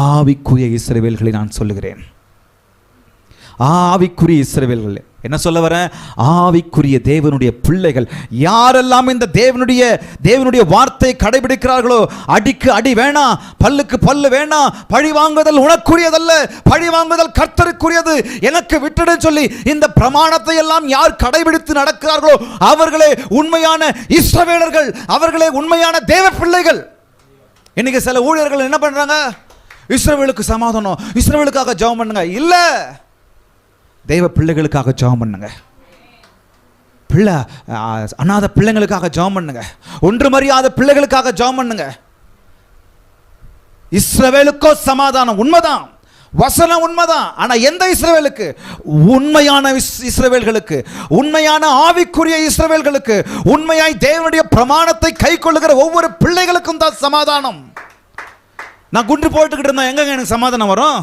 ஆவிக்குரிய இஸ்ரவேல்களை நான் சொல்லுகிறேன். ஆவிக்குரிய இஸ்ரவேல்கள் என்ன சொல்ல வரேன்? ஆவிக்குரிய தேவனுடைய பிள்ளைகள் யாரெல்லாம் இந்த தேவனுடைய வார்த்தை கடைபிடிக்கிறார்களோ, அடிக்கு அடி வேணாம், பல்லுக்கு பல்லு வேணாம், பழி வாங்குதல் உனக்குரியதல்ல, பழி வாங்குதல் கர்த்தருக்குரியது, எனக்கு விட்டுடு சொல்லி இந்த பிரமாணத்தை எல்லாம் யார் கடைபிடித்து நடக்கிறார்களோ அவர்களே உண்மையான இஸ்ரவேலர்கள், அவர்களே உண்மையான தேவ பிள்ளைகள். இன்னைக்கு சில ஊழியர்கள் என்ன பண்றாங்க? இஸ்ரவேலுக்கு சமாதானம், இஸ்ரவேலுக்காக ஜெபம் பண்ணுங்க. இல்ல, தெய்வ பிள்ளைகளுக்காக ஜெபம் பண்ணுங்க. அனாத பிள்ளைங்களுக்காக ஜெபம் பண்ணுங்க. ஒன்றுமறியாத பிள்ளைகளுக்காக ஜெபம் பண்ணுங்க. இஸ்ரவேலுக்கோ சமாதானம் உண்மைதான், வசனம் உண்மைதான். ஆனா எந்த இஸ்ரவேலுக்கு? உண்மையான இஸ்ரவேல்களுக்கு, உண்மையான ஆவிக்குரிய இஸ்ரவேல்களுக்கு, உண்மையாய் தேவனுடைய பிரமாணத்தை கை கொள்ளுகிற ஒவ்வொரு பிள்ளைகளுக்கும் தான் சமாதானம். நான் குண்டு போட்டுக்கிட்டு இருந்தா எங்கங்க எனக்கு சமாதானம் வரும்?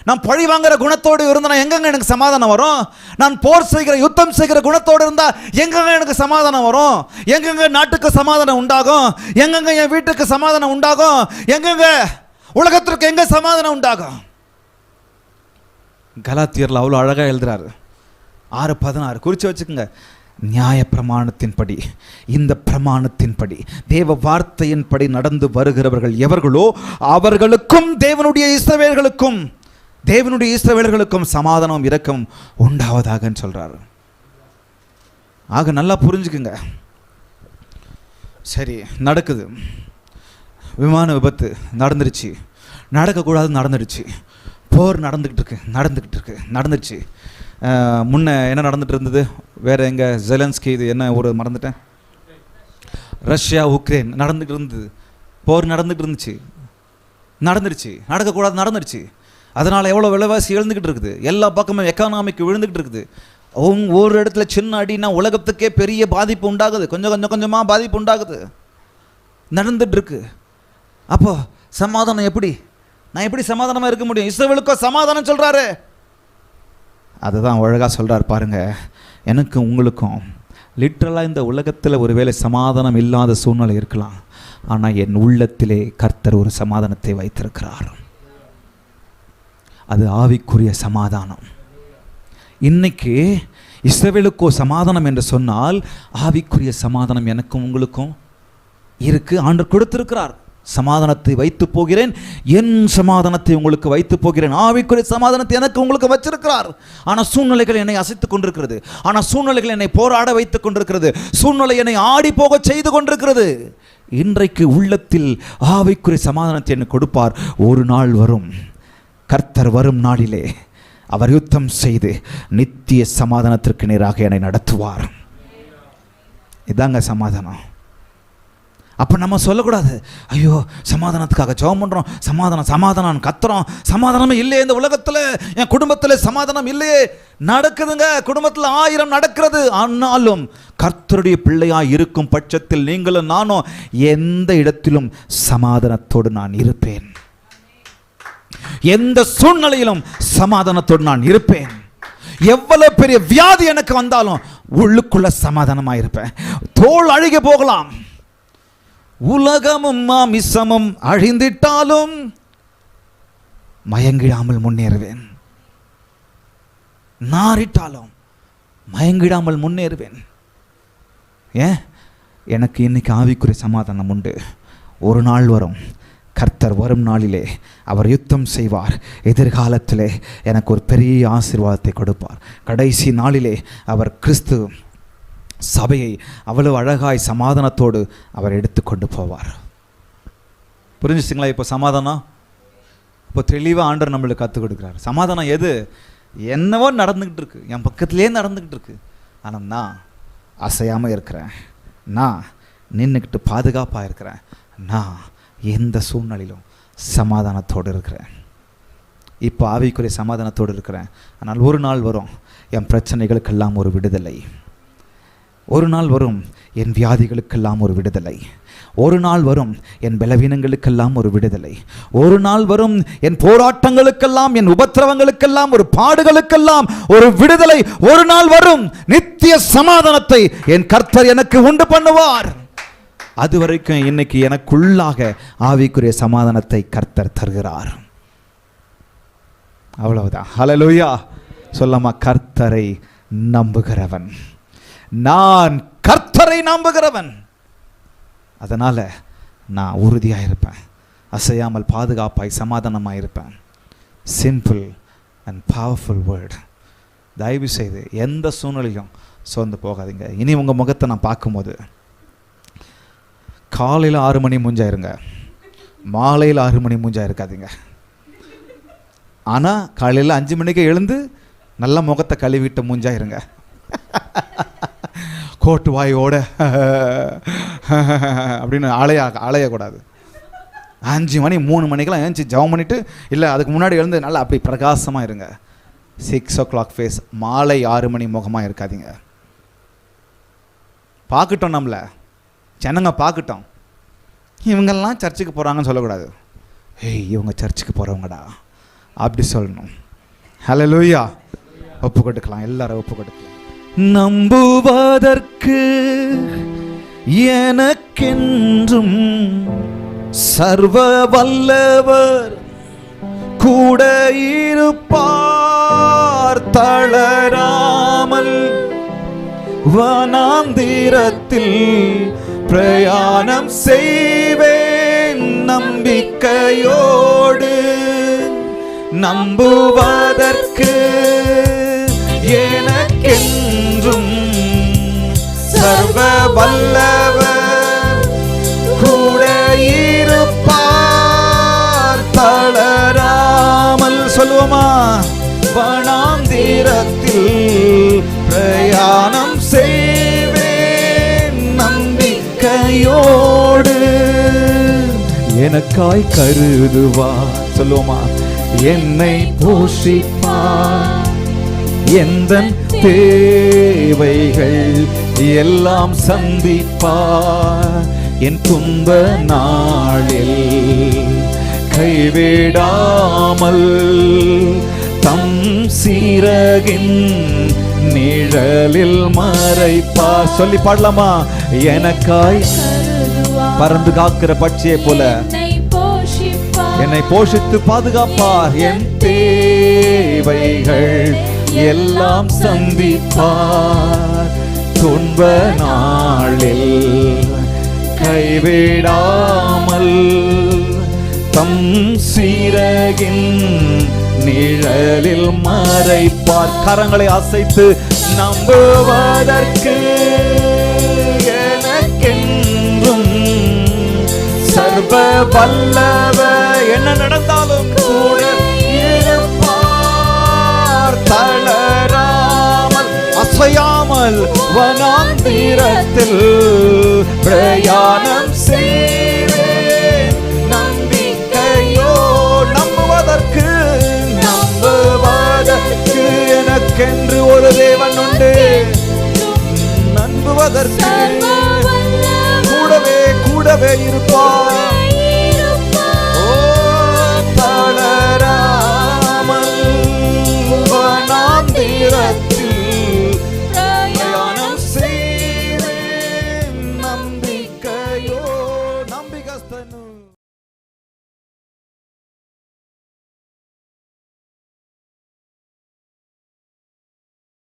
நான் பழி வாங்குற குணத்தோடு இருந்தா எங்கங்க எனக்கு சமாதானம் வரும்? நான் போர் செய்கிற யுத்தம் செய்கிற குணத்தோடு இருந்தா எங்கங்க எனக்கு சமாதானம் வரும்? எங்கெங்க நாட்டுக்கு சமாதானம் உண்டாகும்? எங்கெங்க என் வீட்டுக்கு சமாதானம் உண்டாகும்? எங்கெங்க உலகத்திற்கு எங்க சமாதானம் உண்டாகும்? கலாத்தியர்ல அவ்வளோ அழகா எழுதுறாரு. 6:16 குறிச்சு வச்சுக்கோங்க. நியாய பிரமாணத்தின்படி, இந்த பிரமாணத்தின்படி, தேவ வார்த்தையின்படி நடந்து வருகிறவர்கள் எவர்களோ அவர்களுக்கும் தேவனுடைய இஸ்ரவேலர்களுக்கும் சமாதானம் இரக்கம் உண்டாவதாக சொல்றாரு. ஆக நல்லா புரிஞ்சுக்குங்க. சரி, நடக்குது, விமான விபத்து நடந்துருச்சு, நடக்கக்கூடாது நடந்துடுச்சு, போர் நடந்துருச்சு. முன்ன என்ன நடந்துட்டு இருந்தது? வேற எங்க ஜெலன்ஸ்கி, இது என்ன ஒரு மறந்துட்டேன், ரஷ்யா உக்ரைன் நடந்துட்டு இருந்தது, போர் நடந்துருச்சு, நடக்கக்கூடாது நடந்துருச்சு. அதனால எவ்வளோ விலைவாசி எழுந்துக்கிட்டு இருக்குது, எல்லா பக்கமும் எக்கானாமிக்கு விழுந்துக்கிட்டு இருக்குது. ஒரு இடத்துல சின்ன அடினா உலகத்துக்கே பெரிய பாதிப்பு உண்டாகுது, கொஞ்சமாக பாதிப்பு உண்டாகுது, நடந்துட்டு இருக்கு. அப்போ சமாதானம் எப்படி? நான் எப்படி சமாதானமாக இருக்க முடியும்? இஸ்ரவேலுக்கோ சமாதானம் சொல்றாரு. அதுதான் அழகாக சொல்றாரு பாருங்க. எனக்கும் உங்களுக்கும் லிட்ரலாக இந்த உலகத்தில் ஒருவேளை சமாதானம் இல்லாத சூழ்நிலை இருக்கலாம், ஆனால் என் உள்ளத்திலே கர்த்தர் ஒரு சமாதானத்தை வைத்திருக்கிறார். அது ஆவிக்குரிய சமாதானம். இன்னைக்கு இஸ்ரவேலுக்கோ சமாதானம் என்று சொன்னால் ஆவிக்குரிய சமாதானம் எனக்கும் உங்களுக்கும் இருக்கு. ஆண்டவர் கொடுத்திருக்கிறார். சமாதானத்தை வைத்து போகிறேன், என் சமாதானத்தை உங்களுக்கு வைத்து போகிறேன். ஆவிக்குரிய சமாதானத்தை எனக்கு உங்களுக்கு வச்சிருக்கிறார். ஆனால் சூழ்நிலைகள் என்னை அசைத்துக் கொண்டிருக்கிறது, ஆனால் சூழ்நிலைகள் என்னை போராட வைத்துக் கொண்டிருக்கிறது, சூழ்நிலை என்னை ஆடி போக செய்து கொண்டிருக்கிறது. இன்றைக்கு உள்ளத்தில் ஆவிக்குரிய சமாதானத்தை எனக்கு கொடுப்பார். ஒரு நாள் வரும், கர்த்தர் வரும் நாளிலே அவர் யுத்தம் செய்து நித்திய சமாதானத்திற்கு நேராக என்னை நடத்துவார். இதாங்க சமாதானம். அப்போ நம்ம சொல்லக்கூடாது, ஐயோ சமாதானத்துக்காக ஜெபம் பண்ணுறோம், சமாதானம் கத்துறோம், சமாதானமே இல்லையே இந்த உலகத்தில், என் குடும்பத்தில் சமாதானம் இல்லையே. நடக்குதுங்க, குடும்பத்தில் 1000 நடக்கிறது. ஆனாலும் கர்த்தருடைய பிள்ளையாக இருக்கும் பட்சத்தில் நீங்களும் நானும் எந்த இடத்திலும் சமாதானத்தோடு நான் இருப்பேன். எந்த சூழ்நிலையிலும் சமாதானத்தோடு நான் இருப்பேன். எவ்வளவு பெரிய வியாதி எனக்கு வந்தாலும் உள்ளுக்குள்ள சமாதானமா இருப்பேன். தோல் அழுகி போகலாம், உலகமும் மாமிசமும் அழிந்திட்டாலும் மயங்கிடாமல் முன்னேறுவேன். நாரிட்டாலும் மயங்கிடாமல் முன்னேறுவேன். ஏன்? எனக்கு இன்னைக்கு ஆவிக்குரிய சமாதானம் உண்டு. ஒரு நாள் வரும், கர்த்தர் வரும் நாளிலே அவர் யுத்தம் செய்வார். எதிர்காலத்திலே எனக்கு ஒரு பெரிய ஆசீர்வாதத்தை கொடுப்பார். கடைசி நாளிலே அவர் கிறிஸ்து சபையை அவ்வளவு அழகாய் சமாதானத்தோடு அவர் எடுத்துக்கொண்டு போவார். புரிஞ்சுச்சிங்களா? இப்போ சமாதானம், இப்போ தெளிவாக ஆண்டவர் நம்மளுக்கு கற்றுக் கொடுக்குறார். சமாதானம் எது? என்னவோ நடந்துக்கிட்டு இருக்கு, என் பக்கத்துலேயே நடந்துக்கிட்டு இருக்கு, ஆனால் நான் அசையாமல் இருக்கிறேன், நான் நின்றுக்கிட்டு பாதுகாப்பாக இருக்கிறேன், நான் எந்த சூழ்நிலையிலும் சமாதானத்தோடு இருக்கிறேன். இப்போ ஆவிக்குரிய சமாதானத்தோடு இருக்கிறேன். ஆனால் ஒரு நாள் வரும், என் பிரச்சனைகளுக்கெல்லாம் ஒரு விடுதலை. ஒரு நாள் வரும் என் வியாதிகளுக்கெல்லாம் ஒரு விடுதலை, ஒரு நாள் வரும் என் பலவீனங்களுக்கெல்லாம் ஒரு விடுதலை, ஒரு நாள் வரும் என் போராட்டங்களுக்கெல்லாம், என் உபத்திரவங்களுக்கெல்லாம், ஒரு பாடுகளுக்கெல்லாம் ஒரு விடுதலை ஒரு நாள் வரும். நித்திய சமாதானத்தை என் கர்த்தர் எனக்கு உண்டு பண்ணுவார். அது வரைக்கும் இன்னைக்கு எனக்குள்ளாக ஆவிக்குரிய சமாதானத்தை கர்த்தர் தருகிறார். அவ்வளவுதான். ஹல்லேலூயா. சொல்லமா, கர்த்தரை நம்புகிறவன், நான் கர்த்தரை நம்புகிறவன், அதனால நான் உறுதியாக இருப்பேன், அசையாமல் பாதுகாப்பாய் சமாதானமாக இருப்பேன். Simple and powerful word. தயவு செய்து எந்த சூழ்நிலையும் சோர்ந்து போகாதீங்க. இனி உங்கள் முகத்தை நான் பார்க்கும்போது காலையில் 6 மணி மூஞ்சா இருங்க, மாலையில் 6 மணி மூஞ்சா இருக்காதீங்க. ஆனால் காலையில் 5 மணிக்கு எழுந்து நல்ல முகத்தை கழுவிட்டு மூஞ்சா இருங்க. கோட்டு வாயோட அப்படின்னு அலையக்கூடாது. 5 மணி 3 மணிக்கெல்லாம் எழுந்துச்சி ஜெபம் பண்ணிவிட்டு, இல்லை அதுக்கு முன்னாடி எழுந்து நல்லா அப்படி பிரகாசமாக இருங்க. 6 o'clock ஃபேஸ், மாலை 6 மணி முகமாக இருக்காதீங்க. பார்க்கட்டும், நம்மளை ஜனங்க பார்க்கட்டும், இவங்கெல்லாம் சர்ச்சுக்கு போகிறாங்கன்னு சொல்லக்கூடாது. ஏய், இவங்க சர்ச்சுக்கு போகிறவங்கடா அப்படி சொல்லணும். ஹல்லேலூயா. ஒப்பு கொடுக்கலாம், எல்லாரும் ஒப்பு கொடுக்கலாம். நம்புவதற்கு எனக்கென்றும் சர்வ வல்லவர் கூட இருப்பார். தளராமல் வனாந்திரத்தில் பிரயாணம் செய்வேன் நம்பிக்கையோடு. நம்புவதற்கு எனக்கென்றும் சர்வ வல்லவர் கூட இருப்பார். தளராமல் சொல்லுவோமா, வனாந்திரத்தில் பிரயாணம் செய்வேன் நம்பிக்கையோடு. எனக்காய் கருதுவார், சொல்லுவோமா, என்னை போஷிப்பார், எந்தன் தேவைகள் எல்லாம் சந்திப்பார். என் துன்ப நாளில் கைவிடாமல் தம் சீரகின் நிழலில் மறைப்பார். சொல்லி பாடலாமா, எனக்காய் பறந்து காக்கிற பட்சியை போல என்னை போஷித்து பாதுகாப்பார். என் தேவைகள் எல்லாம் சந்திப்பார். துன்ப நாளில் கைவிடாமல் தம் சீரகின் நிழலில் மறைப்பார். கரங்களை அசைத்து நம்புவதற்கு எனக்கென்றும் சர்வ வல்லவர் என்ன நடந்தாலும் கூட இருப்பார். தளராமல் அசையாமல் வனாந்திரத்தில் பிரயாணம் செய்வேன் நம்பிக்கையோ. நம்புவதற்கு எனக்கென்று ஒரு தேவன் உண்டு. நம்புவதற்கு கூடவே இருப்பார்.